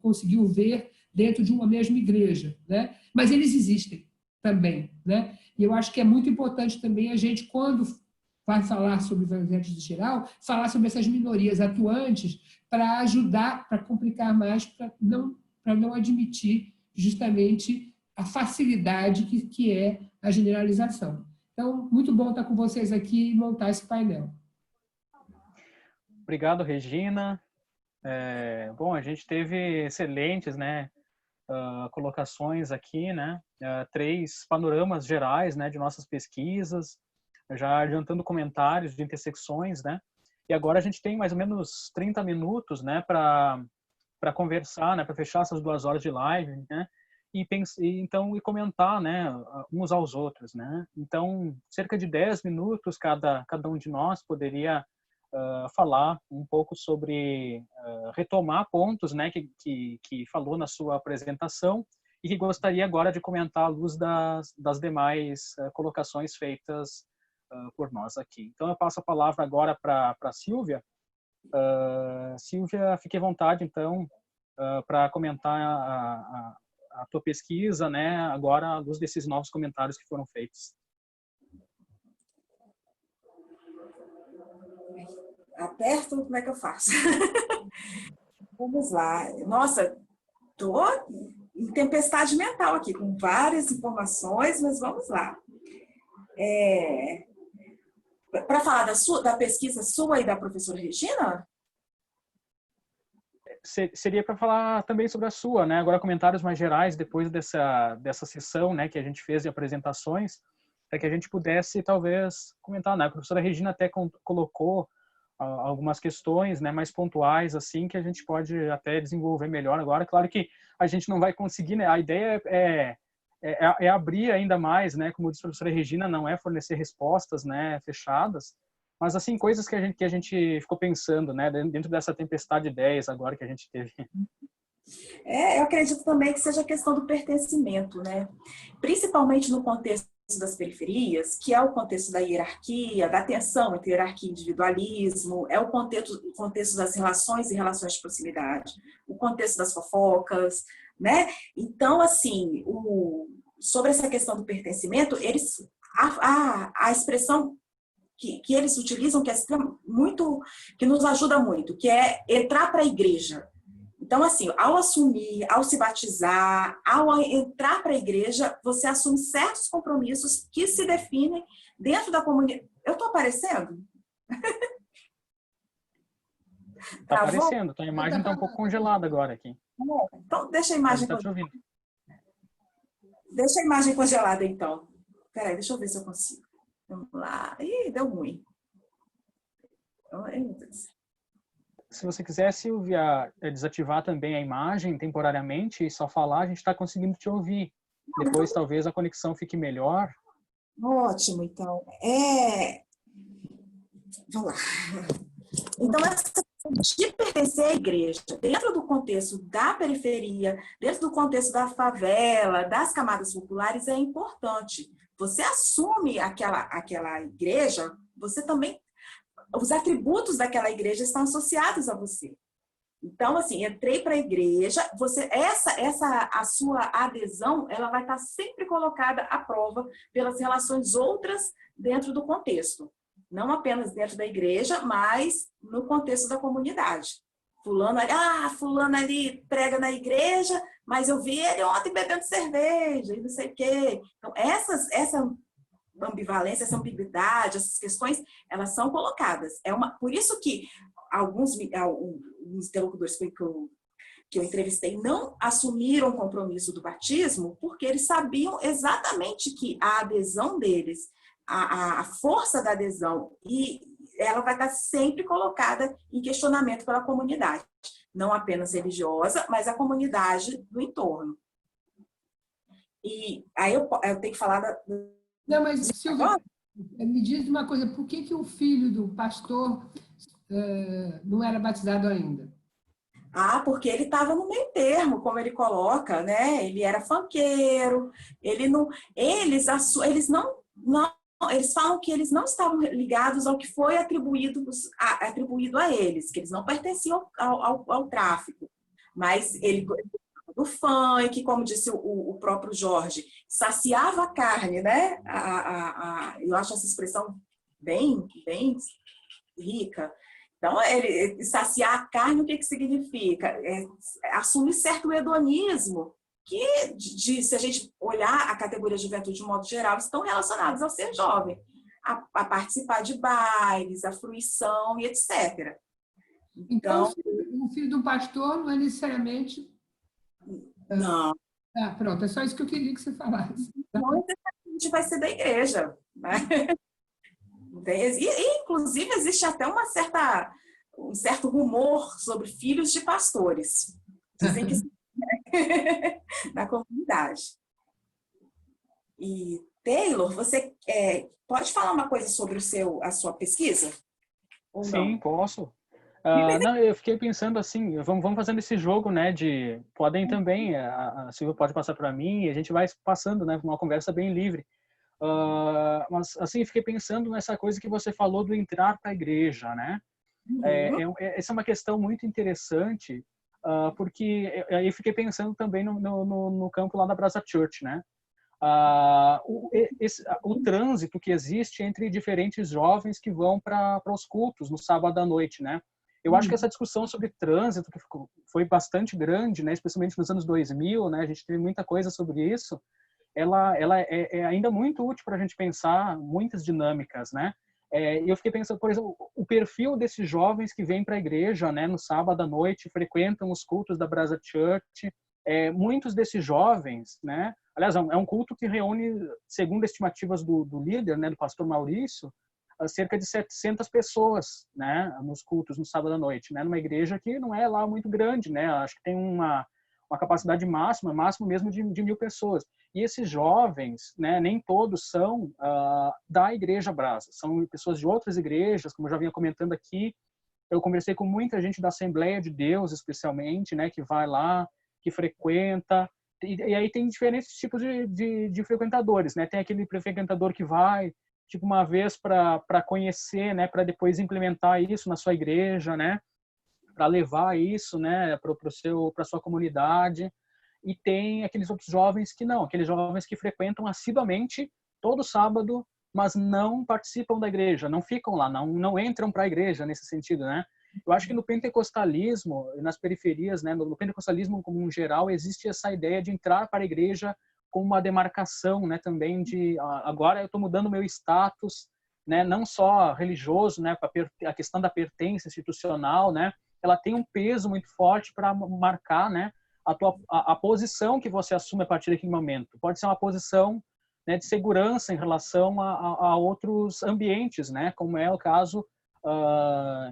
conseguiu ver dentro de uma mesma igreja, né? Mas eles existem também, né? E eu acho que é muito importante também a gente, quando vai falar sobre evangélicos em geral, falar sobre essas minorias atuantes para ajudar, para complicar mais, para não admitir justamente a facilidade que é a generalização. Então, muito bom estar com vocês aqui e montar esse painel. Obrigado, Regina. Bom, a gente teve excelentes, né, colocações aqui, né, 3 panoramas gerais, né, de nossas pesquisas, já adiantando comentários de intersecções, né, e agora a gente tem mais ou menos 30 minutos, né, para conversar, né, para fechar essas 2 horas de live, né, e comentar, né, uns aos outros, né. Então, cerca de 10 minutos cada um de nós poderia falar um pouco sobre retomar pontos, né, que falou na sua apresentação e que gostaria agora de comentar à luz das demais colocações feitas por nós aqui. Então, eu passo a palavra agora para a Silvia. Silvia, fique à vontade, então, para comentar a tua pesquisa, né, agora à luz desses novos comentários que foram feitos. Aperto, como é que eu faço? Vamos lá. Nossa, estou em tempestade mental aqui, com várias informações, mas vamos lá. Para falar da pesquisa sua e da professora Regina? seria para falar também sobre a sua, né? Agora comentários mais gerais depois dessa sessão, né, que a gente fez de apresentações, para que a gente pudesse talvez comentar, né? A professora Regina até colocou algumas questões, né, mais pontuais assim que a gente pode até desenvolver melhor agora. Claro que a gente não vai conseguir, né? A ideia é abrir ainda mais, né? Como disse a professora Regina, não é fornecer respostas, né, fechadas, mas assim coisas que a gente ficou pensando, né, dentro dessa tempestade de ideias agora que a gente teve. Eu acredito também que seja a questão do pertencimento, né? Principalmente no contexto das periferias, que é o contexto da hierarquia, da tensão entre hierarquia e individualismo, é o contexto das relações e relações de proximidade, o contexto das fofocas, né? Então, assim, sobre essa questão do pertencimento, a expressão que eles utilizam, que é muito, que nos ajuda muito, que é entrar para a igreja. Então, assim, ao assumir, ao se batizar, ao entrar para a igreja, você assume certos compromissos que se definem dentro da comunidade. Eu estou aparecendo? Está aparecendo, a imagem está um pouco congelada agora aqui. Então, deixa a imagem congelada. Deixa a imagem congelada, então. Peraí, deixa eu ver se eu consigo. Vamos lá. Ih, deu ruim. Se você quiser, Silvia, desativar também a imagem temporariamente e só falar, a gente está conseguindo te ouvir. Depois, talvez, a conexão fique melhor. Ótimo, então. Vamos lá. Então, essa questão de pertencer à igreja, dentro do contexto da periferia, dentro do contexto da favela, das camadas populares, é importante. Você assume aquela igreja, você também... Os atributos daquela igreja estão associados a você. Então, assim, entrei para a igreja, a sua adesão, ela vai estar sempre colocada à prova pelas relações outras dentro do contexto. Não apenas dentro da igreja, mas no contexto da comunidade. Fulano ali prega na igreja, mas eu vi ele ontem bebendo cerveja e não sei o quê. Então, essa ambivalência, essa ambiguidade, essas questões, elas são colocadas. Por isso que alguns interlocutores que eu entrevistei não assumiram o compromisso do batismo, porque eles sabiam exatamente que a adesão deles, a força da adesão, e ela vai estar sempre colocada em questionamento pela comunidade, não apenas religiosa, mas a comunidade do entorno. E aí eu tenho que falar Não, mas, Silvia, me diz uma coisa, por que o filho do pastor não era batizado ainda? Porque ele estava no meio termo, como ele coloca, né? Ele era funkeiro, eles falam que eles não estavam ligados ao que foi atribuído a eles, que eles não pertenciam ao tráfico. Mas ele do funk, como disse o próprio Jorge, saciava a carne, né? Eu acho essa expressão bem, bem rica. Então, ele saciar a carne, o que significa? Assumir certo hedonismo, que, se a gente olhar a categoria de juventude de modo geral, estão relacionados ao ser jovem, a participar de bailes, a fruição e etc. Então, o filho do pastor não é necessariamente... Não. Pronto, é só isso que eu queria que você falasse. Não necessariamente vai ser da igreja, né? E, inclusive, existe até um certo rumor sobre filhos de pastores. Dizem que na comunidade. E, Taylor, você pode falar uma coisa sobre a sua pesquisa? Ou Sim, não? posso. Não, eu fiquei pensando assim, vamos fazendo esse jogo, né, podem também, a Silvia pode passar para mim e a gente vai passando, né, uma conversa bem livre. Mas, assim, fiquei pensando nessa coisa que você falou do entrar para a igreja, né? Essa é uma questão muito interessante, porque eu fiquei pensando também no campo lá da Brasa Church, né? O trânsito que existe entre diferentes jovens que vão para os cultos no sábado à noite, né? Eu acho que essa discussão sobre trânsito, que foi bastante grande, né, especialmente nos anos 2000, né, a gente teve muita coisa sobre isso, ela é ainda muito útil para a gente pensar muitas dinâmicas, né? E eu fiquei pensando, por exemplo, o perfil desses jovens que vêm para a igreja, né, no sábado à noite, frequentam os cultos da Brasa Church. Muitos desses jovens, né, aliás, é um culto que reúne, segundo estimativas do líder, né, do pastor Maurício, cerca de 700 pessoas, né, nos cultos no sábado à noite, né, numa igreja que não é lá muito grande, né, acho que tem uma capacidade máximo mesmo de 1.000 pessoas. E esses jovens, né, nem todos são da Igreja Brasa, são pessoas de outras igrejas, como eu já vinha comentando aqui. Eu conversei com muita gente da Assembleia de Deus, especialmente, né, que vai lá, que frequenta, e aí tem diferentes tipos de frequentadores, né? Tem aquele frequentador que vai, tipo, uma vez para conhecer, né, para depois implementar isso na sua igreja, né, para levar isso, né, para sua comunidade. E tem aqueles outros jovens que não, aqueles jovens que frequentam assiduamente todo sábado, mas não participam da igreja, não ficam lá, não entram para a igreja nesse sentido, né? Eu acho que no pentecostalismo, nas periferias, né, no pentecostalismo como um geral, existe essa ideia de entrar para a igreja com uma demarcação, né, também de agora eu estou mudando meu status, né, não só religioso, né, a questão da pertença institucional, né, ela tem um peso muito forte para marcar, né, a posição que você assume a partir daquele momento. Pode ser uma posição, né, de segurança em relação a outros ambientes, né, como é o caso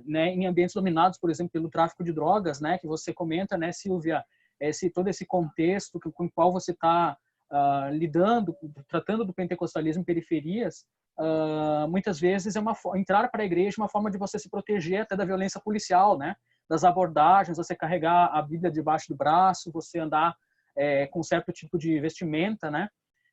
né, em ambientes dominados, por exemplo, pelo tráfico de drogas, né, que você comenta, né, Silvia, todo esse contexto com o qual você está lidando, tratando do pentecostalismo em periferias, muitas vezes entrar para a igreja é uma forma de você se proteger até da violência policial, né, das abordagens, você carregar a Bíblia debaixo do braço, você andar com um certo tipo de vestimenta, né?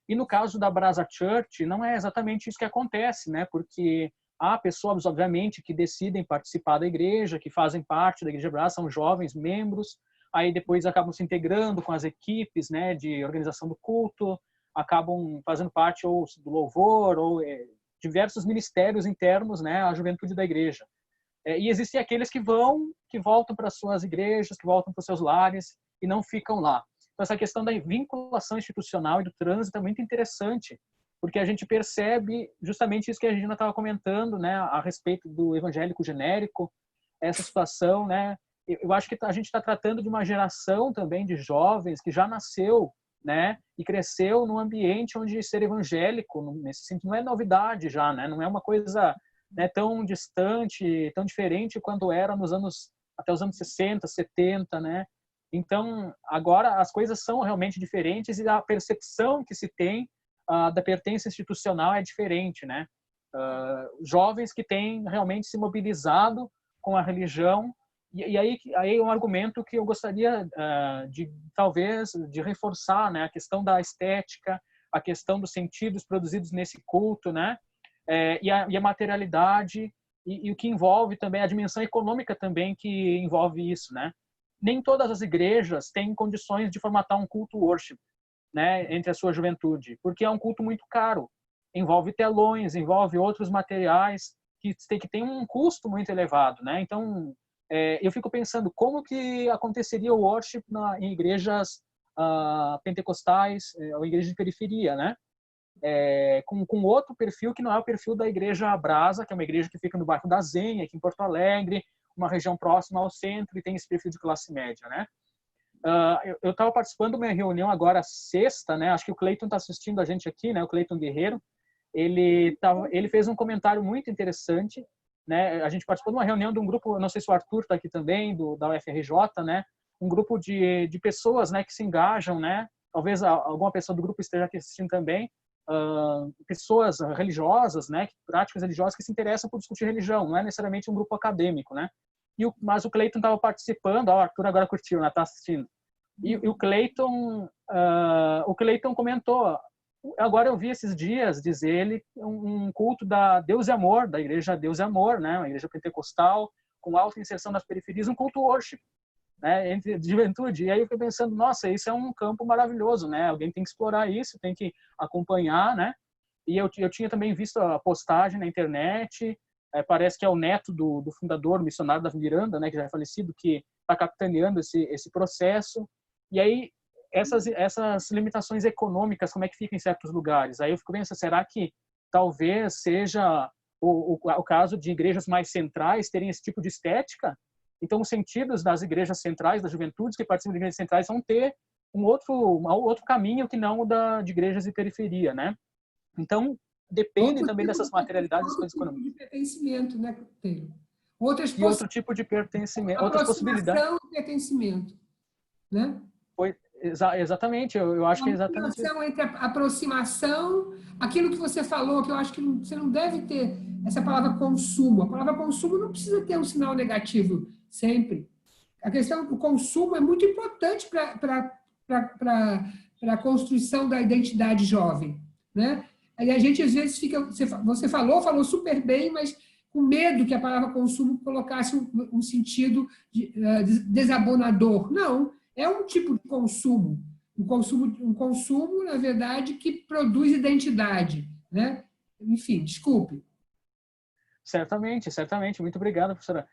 E no caso da Brasa Church, não é exatamente isso que acontece, né? Porque há pessoas, obviamente, que decidem participar da igreja, que fazem parte da Igreja Brasa, são jovens membros, aí depois acabam se integrando com as equipes, né, de organização do culto, acabam fazendo parte ou do louvor, ou diversos ministérios internos, né, à juventude da igreja. E existem aqueles que voltam para suas igrejas, que voltam para os seus lares e não ficam lá. Então, essa questão da vinculação institucional e do trânsito é muito interessante, porque a gente percebe justamente isso que a Regina estava comentando, né, a respeito do evangélico genérico, essa situação, né. Eu acho que a gente está tratando de uma geração também de jovens que já nasceu, né, e cresceu num ambiente onde ser evangélico, nesse sentido, não é novidade já, né, não é uma coisa, né, tão distante, tão diferente quando era até os anos 60, 70, né? Então, agora as coisas são realmente diferentes e a percepção que se tem da pertença institucional é diferente, né? Jovens que têm realmente se mobilizado com a religião, e aí é um argumento que eu gostaria talvez de reforçar, né? A questão da estética, a questão dos sentidos produzidos nesse culto, né? E a materialidade e o que envolve também a dimensão econômica também que envolve isso, né? Nem todas as igrejas têm condições de formatar um culto worship, né, entre a sua juventude, porque é um culto muito caro, envolve telões, envolve outros materiais que tem um custo muito elevado, né? Então, eu fico pensando como que aconteceria o worship em igrejas pentecostais ou igrejas de periferia, né? Com outro perfil que não é o perfil da Igreja Brasa, que é uma igreja que fica no bairro da Zenha, aqui em Porto Alegre, uma região próxima ao centro e tem esse perfil de classe média, né? Eu estava participando de uma reunião agora sexta, né? Acho que o Cleiton está assistindo a gente aqui, né? O Cleiton Guerreiro. Ele fez um comentário muito interessante, né? A gente participou de uma reunião de um grupo, não sei se o Arthur está aqui também, da UFRJ, né? Um grupo de pessoas, né, que se engajam, né? Talvez alguma pessoa do grupo esteja aqui assistindo também. Pessoas religiosas, né, práticas religiosas que se interessam por discutir religião, não é necessariamente um grupo acadêmico, né? Mas o Cleiton estava participando, o Arthur agora curtiu, né, está assistindo. E o Cleiton comentou, agora eu vi esses dias, diz ele, um culto da Deus e Amor, da igreja Deus e Amor, né, uma igreja pentecostal, com alta inserção nas periferias, um culto worship, né, entre juventude. E aí eu fiquei pensando, nossa, isso é um campo maravilhoso, né? Alguém tem que explorar isso, tem que acompanhar, né? E eu tinha também visto a postagem na internet, parece que é o neto do fundador, missionário da Miranda, né, que já é falecido, que está capitaneando esse processo. E aí essas limitações econômicas, como é que fica em certos lugares? Aí eu fico pensando, será que talvez seja o caso de igrejas mais centrais terem esse tipo de estética, então os sentidos das igrejas centrais, das juventudes que participam de igrejas centrais vão ter um outro caminho que não o de igrejas de periferia, né? Então, dependem também dessas materialidades das coisas econômicas. Outro tipo de pertencimento, né, Taylor? Outro tipo de pertencimento, outras possibilidades. Aproximação e pertencimento, né? Exatamente, eu acho que é exatamente isso. Entre a aproximação, aquilo que você falou, que eu acho que você não deve ter essa palavra consumo. A palavra consumo não precisa ter um sinal negativo sempre. A questão do consumo é muito importante para a construção da identidade jovem, né? Aí a gente às vezes fica, você falou super bem, mas com medo que a palavra consumo colocasse um sentido desabonador. Não, é um tipo de consumo. Um consumo, na verdade, que produz identidade, né? Enfim, desculpe. Certamente. Muito obrigado, professora.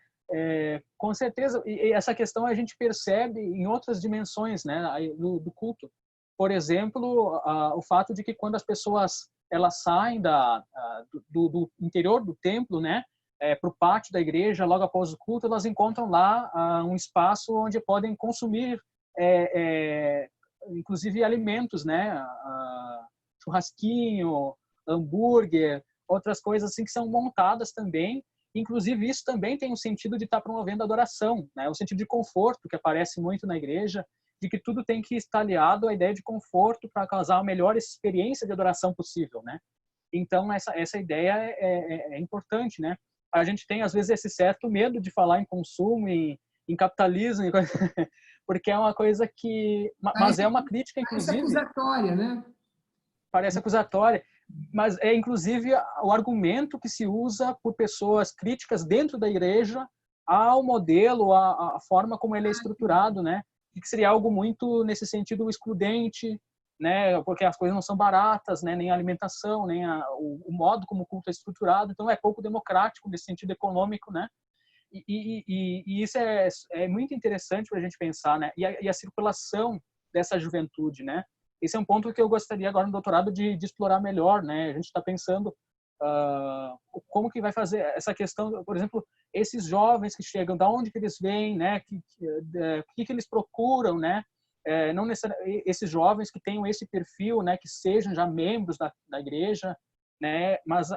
Com certeza, e essa questão a gente percebe em outras dimensões, né, do culto. Por exemplo, o fato de que quando as pessoas elas saem do interior do templo, né, para o pátio da igreja, logo após o culto, elas encontram lá um espaço onde podem consumir, inclusive, alimentos, né, churrasquinho, hambúrguer, outras coisas assim que são montadas também. Inclusive, isso também tem um sentido de estar promovendo a adoração, né? O sentido de conforto que aparece muito na igreja, de que tudo tem que estar aliado à ideia de conforto para causar a melhor experiência de adoração possível, né? Então, essa ideia é importante, né? A gente tem, às vezes, esse certo medo de falar em consumo, em capitalismo, porque é uma coisa que... Mas é uma crítica, inclusive... Parece acusatória, né? Parece acusatória, mas é, inclusive, o argumento que se usa por pessoas críticas dentro da igreja ao modelo, à forma como ele é estruturado, né? E que seria algo muito, nesse sentido, excludente, né? Porque as coisas não são baratas, né? Nem a alimentação, nem o modo como o culto é estruturado. Então, é pouco democrático nesse sentido econômico, né? E isso é muito interessante para a gente pensar, né? E a circulação dessa juventude, né? Esse é um ponto que eu gostaria agora no doutorado de explorar melhor, né? A gente está pensando como que vai fazer essa questão, por exemplo, esses jovens que chegam, da onde que eles vêm, né? O que eles procuram, né? Não necessariamente esses jovens que tenham esse perfil, né? Que sejam já membros da igreja, né? Mas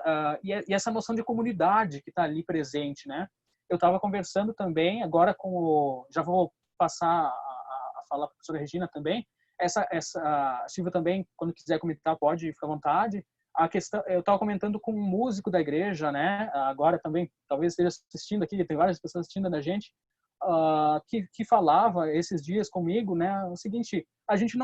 e essa noção de comunidade que está ali presente, né? Eu estava conversando também agora já vou passar a falar para a professora Regina também. A Silvia também, quando quiser comentar, pode ficar à vontade. A questão, eu estava comentando com um músico da igreja, né? Agora também, talvez esteja assistindo aqui, tem várias pessoas assistindo da gente, que falava esses dias comigo, né? O seguinte: a gente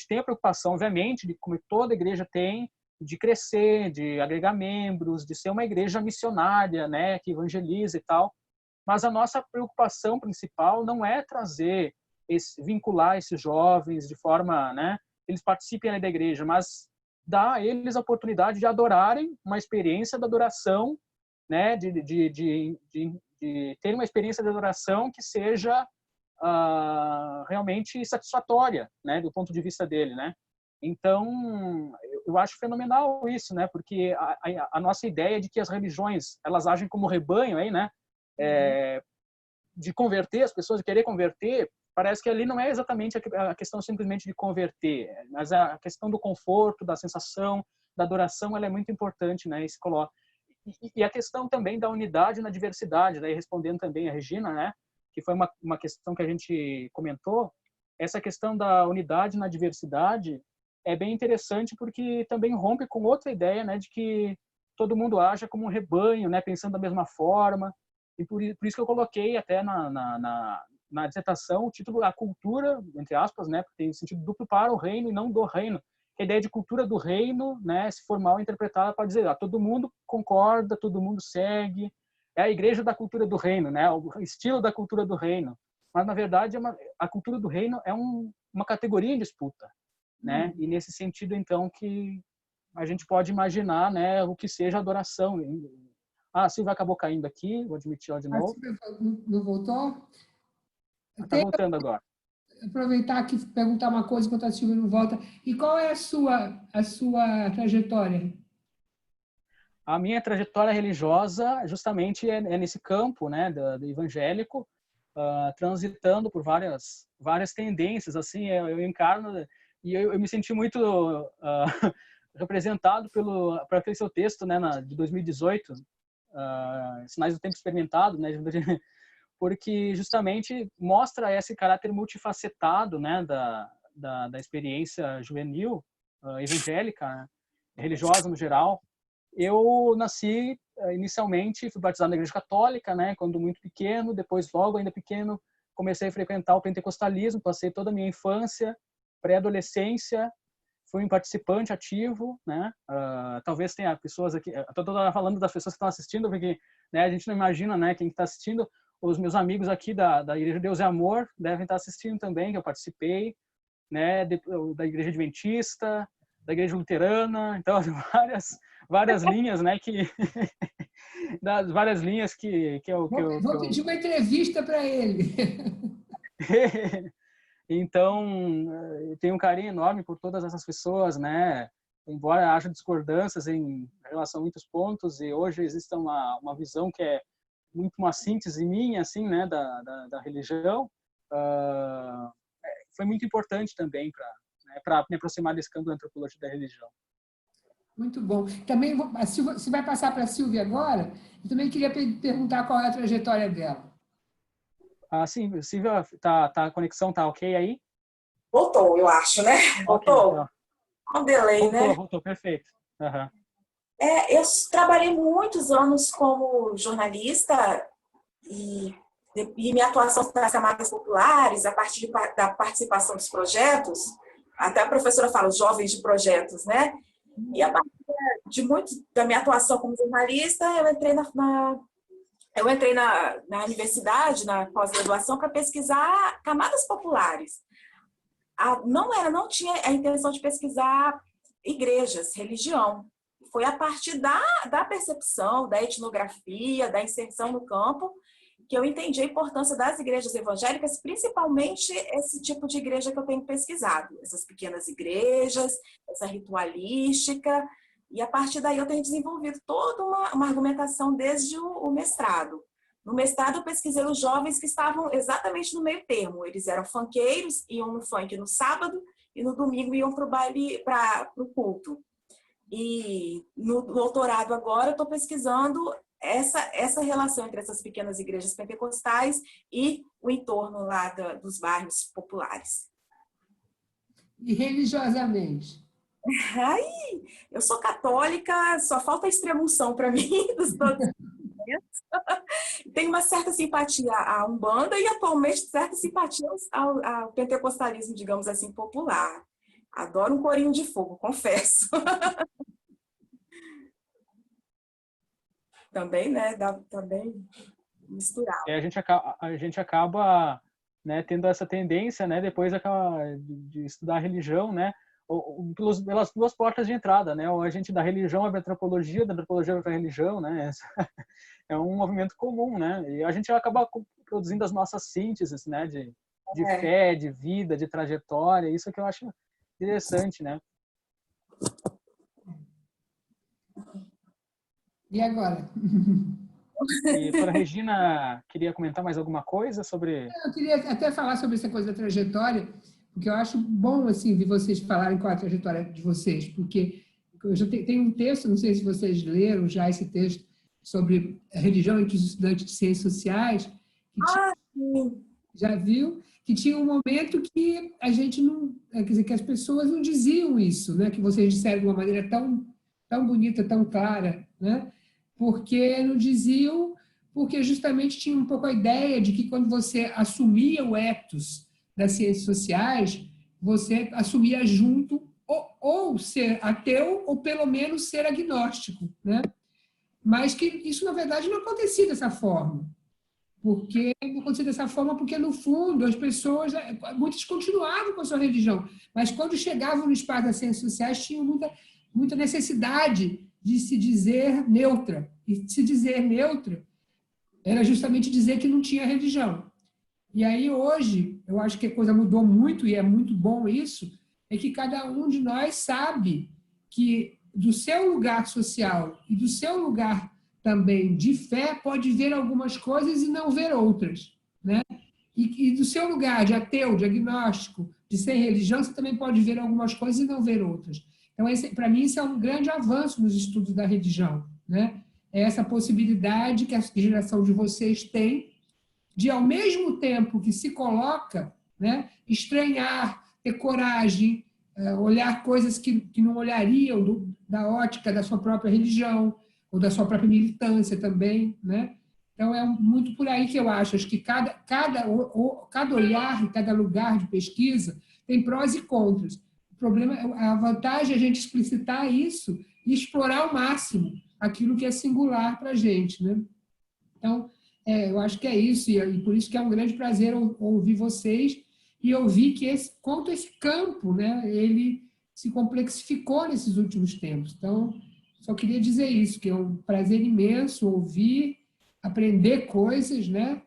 tem a preocupação, obviamente, de como toda igreja tem, de crescer, de agregar membros, de ser uma igreja missionária, né? Que evangeliza e tal. Mas a nossa preocupação principal não é vincular esses jovens de forma, né, eles participem da igreja, mas dar a eles a oportunidade de adorarem, uma experiência da adoração, né, de ter uma experiência de adoração que seja realmente satisfatória, né, do ponto de vista dele, né. Então, eu acho fenomenal isso, né, porque a nossa ideia de que as religiões elas agem como rebanho aí, né, de converter as pessoas, de querer converter, parece que ali não é exatamente a questão simplesmente de converter, mas a questão do conforto, da sensação, da adoração, ela é muito importante, né? E a questão também da unidade na diversidade, daí respondendo também a Regina, né? Que foi uma questão que a gente comentou, essa questão da unidade na diversidade é bem interessante porque também rompe com outra ideia, né? De que todo mundo aja como um rebanho, né? Pensando da mesma forma. E por isso que eu coloquei até na dissertação o título A Cultura, entre aspas, né, porque tem sentido duplo para o reino e não do reino. A ideia de cultura do reino, né, se formal interpretada para dizer, todo mundo concorda, todo mundo segue, é a igreja da cultura do reino, né, o estilo da cultura do reino. Mas na verdade a cultura do reino é uma categoria em disputa, né? E nesse sentido então que a gente pode imaginar, né, o que seja adoração. A Silvia acabou caindo aqui, vou admitir ela de novo. Não voltou? Está voltando agora. Aproveitar aqui e perguntar uma coisa enquanto a Silvia não volta. E qual é a sua trajetória? a minha trajetória religiosa justamente é nesse campo, né, do evangélico, transitando por várias tendências, assim, eu encarno e eu me senti muito representado por aquele seu texto, né, de 2018, Sinais do Tempo Experimentado, né, porque justamente mostra esse caráter multifacetado, né, da experiência juvenil, evangélica, né, religiosa no geral. Eu nasci, inicialmente, fui batizado na Igreja Católica, né, quando muito pequeno, depois, logo ainda pequeno, comecei a frequentar o pentecostalismo, passei toda a minha infância, pré-adolescência, fui um participante ativo, né, talvez tenha pessoas aqui, estou falando das pessoas que estão assistindo, porque, né, a gente não imagina, né, quem está assistindo, os meus amigos aqui da Igreja Deus e Amor devem estar assistindo também, que eu participei, né, da Igreja Adventista, da Igreja Luterana, então várias linhas, né, das várias linhas que eu Vou pedir uma entrevista para ele. Então, eu tenho um carinho enorme por todas essas pessoas, né, embora haja discordâncias em relação a muitos pontos, e hoje existe uma visão que é muito uma síntese minha, assim, né, da religião, foi muito importante também para me aproximar desse campo da antropologia da religião. Muito bom. Também, você vai passar para a Silvia agora? Eu também queria perguntar qual é a trajetória dela. Sim, Silvia, a conexão tá ok aí? Voltou, eu acho, né? Voltou. Okay, Com delay, né? Voltou, perfeito. Uhum. Eu trabalhei muitos anos como jornalista e minha atuação nas camadas populares, a partir da participação dos projetos, até a professora fala, os jovens de projetos, né? E a partir de muito da minha atuação como jornalista, eu entrei na universidade, na pós-graduação, para pesquisar camadas populares. Não tinha a intenção de pesquisar igrejas, religião. Foi a partir da percepção, da etnografia, da inserção no campo, que eu entendi a importância das igrejas evangélicas, principalmente esse tipo de igreja que eu tenho pesquisado, essas pequenas igrejas, essa ritualística, e a partir daí eu tenho desenvolvido toda uma argumentação desde o mestrado. No mestrado eu pesquisei os jovens que estavam exatamente no meio termo, eles eram funkeiros, iam no funk no sábado e no domingo iam para o baile, para o culto. E no doutorado agora eu estou pesquisando essa relação entre essas pequenas igrejas pentecostais e o entorno lá dos bairros populares. E religiosamente? Ai, eu sou católica, só falta a extrema-unção para mim dos todos. Tenho uma certa simpatia à Umbanda e atualmente certa simpatia ao pentecostalismo, digamos assim, popular. Adoro um corinho de fogo, confesso. Também, né? Também misturar. A gente acaba, né, tendo essa tendência, né, depois de estudar religião, né, pelas duas portas de entrada, né, ou a gente da religião vai para a antropologia, da antropologia vai para a religião, né, é um movimento comum, né, e a gente acaba produzindo as nossas sínteses, né, de fé, de vida, de trajetória, isso que eu acho interessante, né. E agora? E para a Regina, queria comentar mais alguma coisa sobre... Eu queria até falar sobre essa coisa da trajetória, porque eu acho bom, assim, de vocês falarem qual é a trajetória de vocês, porque eu já tenho um texto, não sei se vocês leram já esse texto, sobre a religião entre os estudantes de ciências sociais, já viu? Que tinha um momento que a gente não... Quer dizer, que as pessoas não diziam isso, né? Que vocês disseram de uma maneira tão bonita, tão clara, né? Porque não diziam, porque justamente tinha um pouco a ideia de que quando você assumia o ethos das ciências sociais, você assumia junto ou ser ateu ou pelo menos ser agnóstico, né? Mas que isso, na verdade, não acontecia dessa forma. Porque não acontecia dessa forma porque, no fundo, as pessoas, muitas continuavam com a sua religião, mas quando chegavam no espaço das ciências sociais, tinham muita necessidade de se dizer neutra. E se dizer neutra era justamente dizer que não tinha religião. E aí, hoje, eu acho que a coisa mudou muito, e é muito bom isso, é que cada um de nós sabe que do seu lugar social e do seu lugar também de fé, pode ver algumas coisas e não ver outras, né? E do seu lugar de ateu, de agnóstico, de sem religião, você também pode ver algumas coisas e não ver outras. Então, para mim, isso é um grande avanço nos estudos da religião, né? É essa possibilidade que a geração de vocês tem de, ao mesmo tempo que se coloca, né, estranhar, ter coragem, olhar coisas que não olhariam da ótica da sua própria religião ou da sua própria militância também, né? Então, é muito por aí que eu acho que cada olhar e cada lugar de pesquisa tem prós e contras. O problema, a vantagem é a gente explicitar isso e explorar ao máximo aquilo que é singular para a gente, né? Então, eu acho que é isso, e por isso que é um grande prazer ouvir vocês e ouvir quanto esse campo, né, ele se complexificou nesses últimos tempos. Então, só queria dizer isso, que é um prazer imenso ouvir, aprender coisas, né,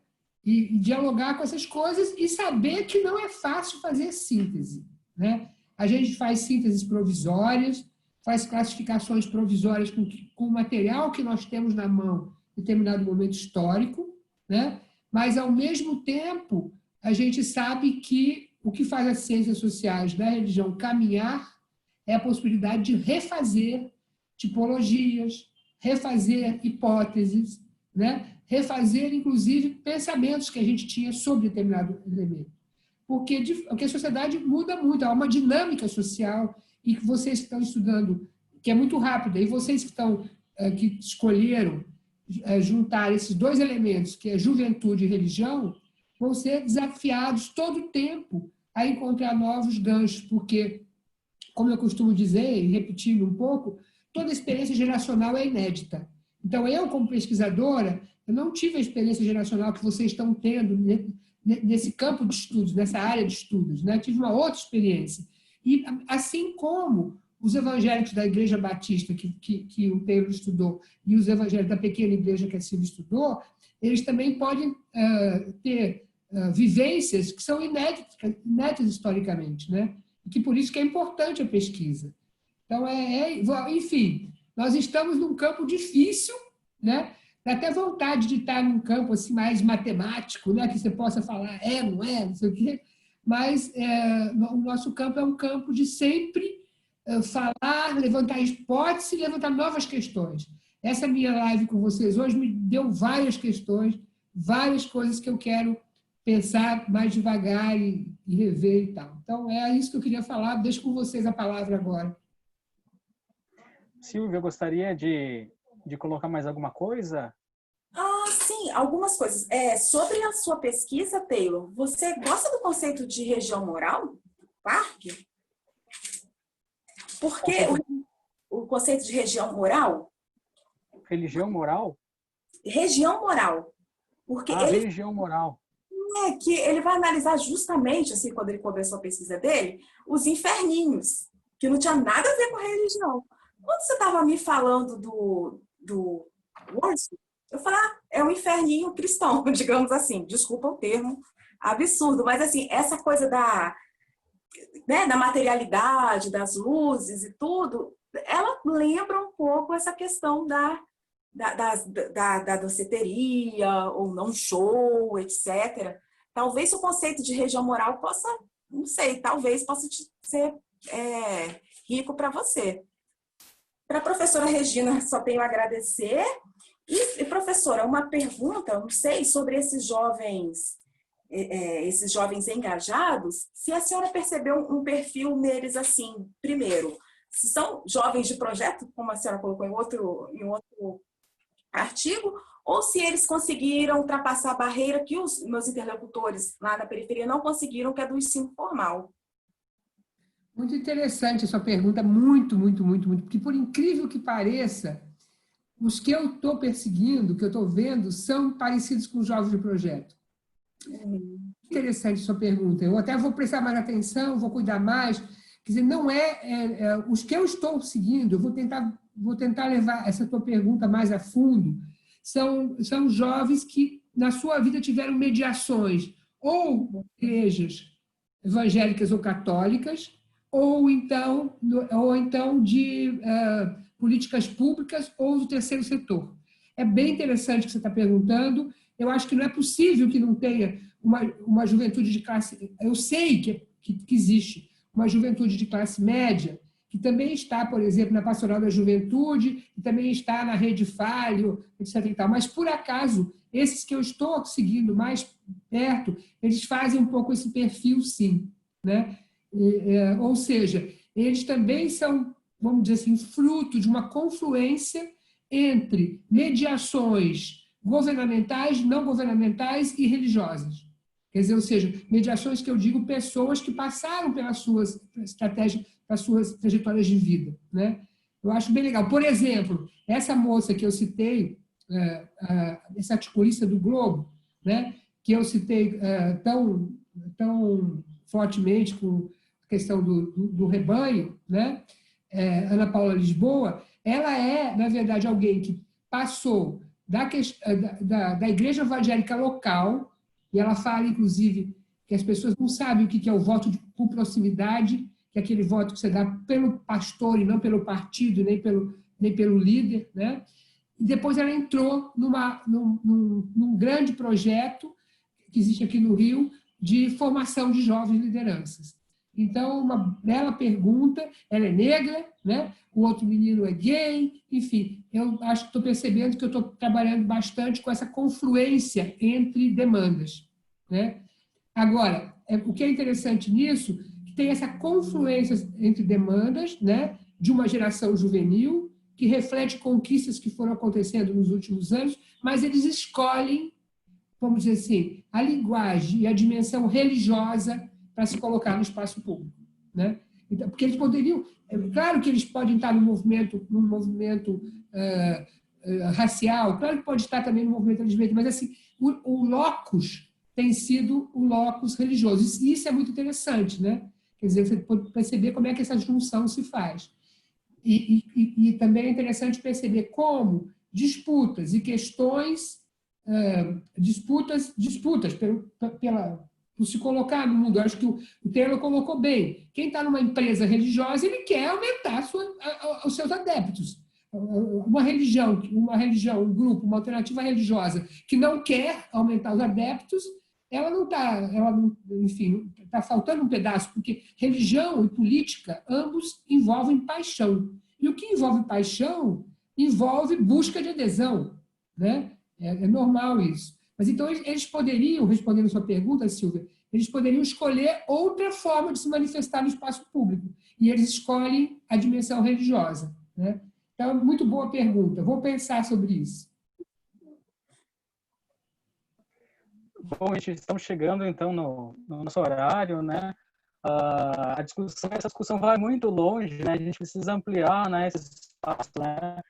e dialogar com essas coisas e saber que não é fácil fazer síntese, né? A gente faz sínteses provisórias, faz classificações provisórias com o material que nós temos na mão em determinado momento histórico, né? Mas, ao mesmo tempo, a gente sabe que o que faz as ciências sociais da religião caminhar é a possibilidade de refazer tipologias, refazer hipóteses, né? Refazer, inclusive, pensamentos que a gente tinha sobre determinado elemento. Porque a sociedade muda muito, há uma dinâmica social, e que vocês que estão estudando, que é muito rápida, e vocês que escolheram juntar esses dois elementos, que é juventude e religião, vão ser desafiados todo o tempo a encontrar novos ganchos, porque, como eu costumo dizer, e repetindo um pouco, toda experiência geracional é inédita. Então, eu, como pesquisadora, eu não tive a experiência geracional que vocês estão tendo nesse campo de estudos, nessa área de estudos, né? Eu tive uma outra experiência. E, assim como os evangélicos da Igreja Batista, que o Taylor estudou, e os evangélicos da pequena igreja que a Silvia estudou, eles também podem ter vivências que são inéditas historicamente, né? E que por isso que é importante a pesquisa. Então, enfim, nós estamos num campo difícil, né? Dá até vontade de estar num campo assim, mais matemático, né? Que você possa falar, não é, não sei o quê, mas o nosso campo é um campo de sempre falar, levantar hipóteses e levantar novas questões. Essa minha live com vocês hoje me deu várias questões, várias coisas que eu quero pensar mais devagar e rever e tal. Então, é isso que eu queria falar. Deixo com vocês a palavra agora. Silvia, eu gostaria de colocar mais alguma coisa? Sim, algumas coisas. Sobre a sua pesquisa, Taylor, você gosta do conceito de região moral? Parque? Por que o conceito de região moral? Religião moral? Região moral. Porque região moral. Que ele vai analisar justamente, assim, quando ele começou a pesquisa dele, os inferninhos, que não tinha nada a ver com religião. Quando você estava me falando do Wordsworth, eu falei, é um inferninho cristão, digamos assim. Desculpa o termo absurdo, mas assim, essa coisa da materialidade, das luzes e tudo, ela lembra um pouco essa questão da danceteria, ou não show, etc. Talvez o conceito de região moral possa, não sei, talvez possa ser rico para você. Para a professora Regina, só tenho a agradecer. E, professora, uma pergunta, não sei, sobre esses jovens engajados, se a senhora percebeu um perfil neles assim, primeiro, se são jovens de projeto, como a senhora colocou em outro artigo, ou se eles conseguiram ultrapassar a barreira que os meus interlocutores lá na periferia não conseguiram, que é do ensino formal. Muito interessante a sua pergunta, muito, muito, muito, muito, porque por incrível que pareça, os que eu estou perseguindo, que eu estou vendo, são parecidos com os jovens de projeto. Interessante a sua pergunta. Eu até vou prestar mais atenção, vou cuidar mais. Quer dizer, não os que eu estou seguindo, eu vou tentar levar essa tua pergunta mais a fundo, são jovens que, na sua vida, tiveram mediações, ou igrejas evangélicas ou católicas, ou então de políticas públicas ou do terceiro setor. É bem interessante o que você está perguntando. Eu acho que não é possível que não tenha uma juventude de classe... Eu sei que existe uma juventude de classe média, que também está, por exemplo, na Pastoral da Juventude, que também está na Rede Falho, etc. e tal. Mas, por acaso, esses que eu estou seguindo mais perto, eles fazem um pouco esse perfil, sim, né? Ou seja, eles também são, vamos dizer assim, fruto de uma confluência entre mediações governamentais, não governamentais e religiosas. Quer dizer, ou seja, mediações que eu digo pessoas que passaram pelas suas estratégias, pelas suas trajetórias de vida, né? Eu acho bem legal. Por exemplo, essa moça que eu citei, essa articulista do Globo, né, que eu citei tão fortemente com a questão do rebanho, né, Ana Paula Lisboa, ela é, na verdade, alguém que passou da igreja evangélica local, e ela fala, inclusive, que as pessoas não sabem o que é o voto por proximidade, que é aquele voto que você dá pelo pastor e não pelo partido, nem pelo líder, né? E depois ela entrou num grande projeto que existe aqui no Rio de formação de jovens lideranças. Então, uma bela pergunta, ela é negra, né? O outro menino é gay, enfim, eu acho que estou percebendo que eu estou trabalhando bastante com essa confluência entre demandas, né? Agora, o que é interessante nisso, que tem essa confluência entre demandas, né, de uma geração juvenil, que reflete conquistas que foram acontecendo nos últimos anos, mas eles escolhem, vamos dizer assim, a linguagem e a dimensão religiosa para se colocar no espaço público, né? Então, porque eles poderiam, claro que eles podem estar num movimento racial, claro que pode estar também no movimento LGBT, mas assim, o locus tem sido o locus religioso. E isso é muito interessante, né? Quer dizer, você pode perceber como é que essa junção se faz. E também é interessante perceber como disputas e questões, disputas por se colocar no mundo. Eu acho que o Taylor colocou bem. Quem está numa empresa religiosa, ele quer aumentar os seus adeptos. Uma religião, um grupo, uma alternativa religiosa que não quer aumentar os adeptos, enfim, está faltando um pedaço, porque religião e política, ambos envolvem paixão. E o que envolve paixão, envolve busca de adesão, né? É normal isso. Mas então eles poderiam, respondendo a sua pergunta, Silvia, eles poderiam escolher outra forma de se manifestar no espaço público. E eles escolhem a dimensão religiosa, né? Então, muito boa pergunta. Vou pensar sobre isso. Bom, estamos chegando, então, no nosso horário, né? Essa discussão vai muito longe, né? A gente precisa ampliar, né, esse espaço, né?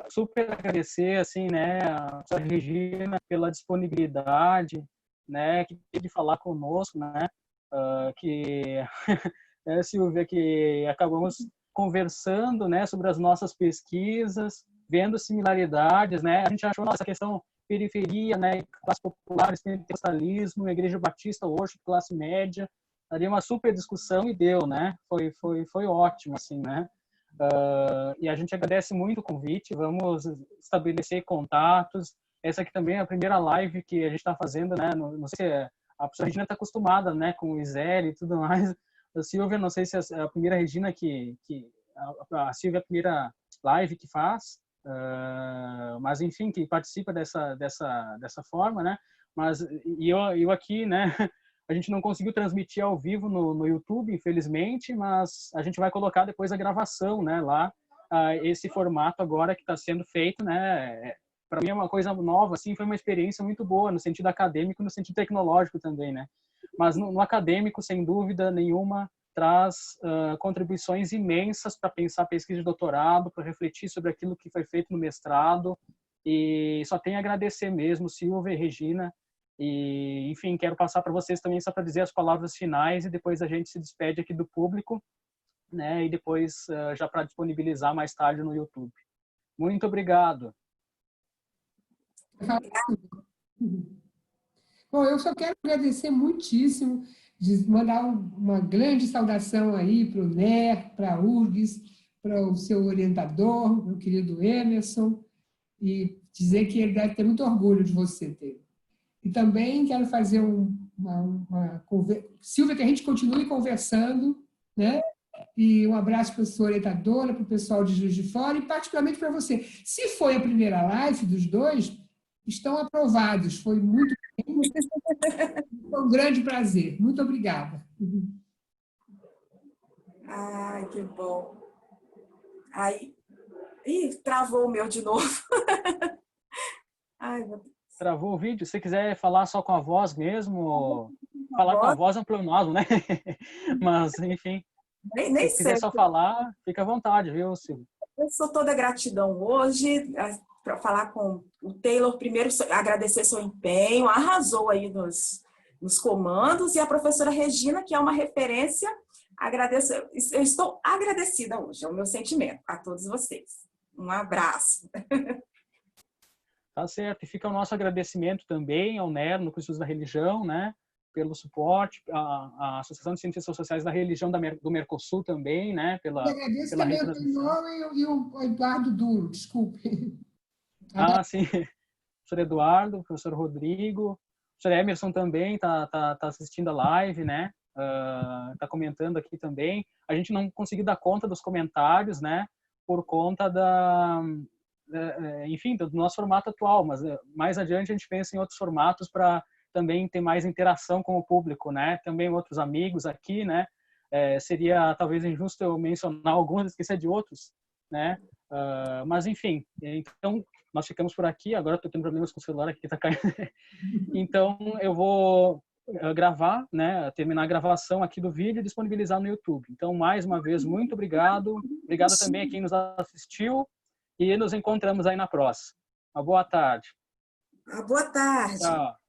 Super agradecer, assim, né, a sua Regina pela disponibilidade, né, que teve de falar conosco, né? Silvia, que acabamos conversando, né, sobre as nossas pesquisas, vendo similaridades, né? A gente achou nossa questão periferia, né, classe popular, pentecostalismo, igreja batista, hoje classe média, daria uma super discussão e deu, né? Foi ótimo, assim, né? E a gente agradece muito o convite, vamos estabelecer contatos. Essa aqui também é a primeira live que a gente está fazendo, né? Não sei se a professora Regina está acostumada, né, com o Iseli e tudo mais. A Silvia, não sei se é a primeira Regina a Silvia é a primeira live que faz, mas enfim, que participa dessa forma, né? Mas eu aqui, né? A gente não conseguiu transmitir ao vivo no YouTube, infelizmente, mas a gente vai colocar depois a gravação, né? Lá, esse formato agora que está sendo feito, né? Para mim é uma coisa nova, assim, foi uma experiência muito boa no sentido acadêmico, no sentido tecnológico também, né? Mas no acadêmico, sem dúvida nenhuma, traz contribuições imensas para pensar pesquisa de doutorado, para refletir sobre aquilo que foi feito no mestrado, e só tenho a agradecer mesmo, Silvia e Regina, e, enfim, quero passar para vocês também só para dizer as palavras finais e depois a gente se despede aqui do público, né, e depois já para disponibilizar mais tarde no YouTube. Muito obrigado. Bom, eu só quero agradecer muitíssimo. mandar uma grande saudação aí para o NER, para a URGS, para o seu orientador, meu querido Emerson, e dizer que ele deve ter muito orgulho de você, Taylor. E também quero fazer uma conversa. Silvia, que a gente continue conversando, né? E um abraço para a sua orientadora, para o pessoal de Juiz de Fora e particularmente para você. Se foi a primeira live dos dois, estão aprovados. Foi muito bem. Foi um grande prazer. Muito obrigada. Ai, que bom. Ai, ih, travou o meu de novo. Ai, meu Deus. Travou o vídeo? Se quiser falar só com a voz mesmo, falar com a voz é um pleonasmo, né? Mas, enfim, Nem se quiser sei. só falar, fica à vontade, viu, Silvio? Eu sou toda gratidão hoje para falar com o Taylor. Primeiro, agradecer seu empenho, arrasou aí nos comandos, e a professora Regina, que é uma referência. Agradeço, eu estou agradecida hoje, é o meu sentimento a todos vocês. Um abraço. Tá certo. E fica o nosso agradecimento também ao NER, no Estudos da Religião, né? Pelo suporte, a Associação de Ciências Sociais da Religião do Mercosul também, né? Pela também retransmissão. E o Eduardo Duro, desculpe. Ah, sim. Professor Eduardo, professor Rodrigo, professor Emerson também tá assistindo a live, né? Tá comentando aqui também. A gente não conseguiu dar conta dos comentários, né? Por conta enfim, do nosso formato atual, mas mais adiante a gente pensa em outros formatos para também ter mais interação com o público, né? Também outros amigos aqui, né? Seria talvez injusto eu mencionar alguns e esquecer de outros, né? Mas enfim, então nós ficamos por aqui. Agora estou tendo problemas com o celular aqui que está caindo. Então eu vou gravar, né? Terminar a gravação aqui do vídeo e disponibilizar no YouTube. Então, mais uma vez, muito obrigado. Obrigado também a quem nos assistiu e nos encontramos aí na próxima. Uma boa tarde. Boa tarde. Tchau.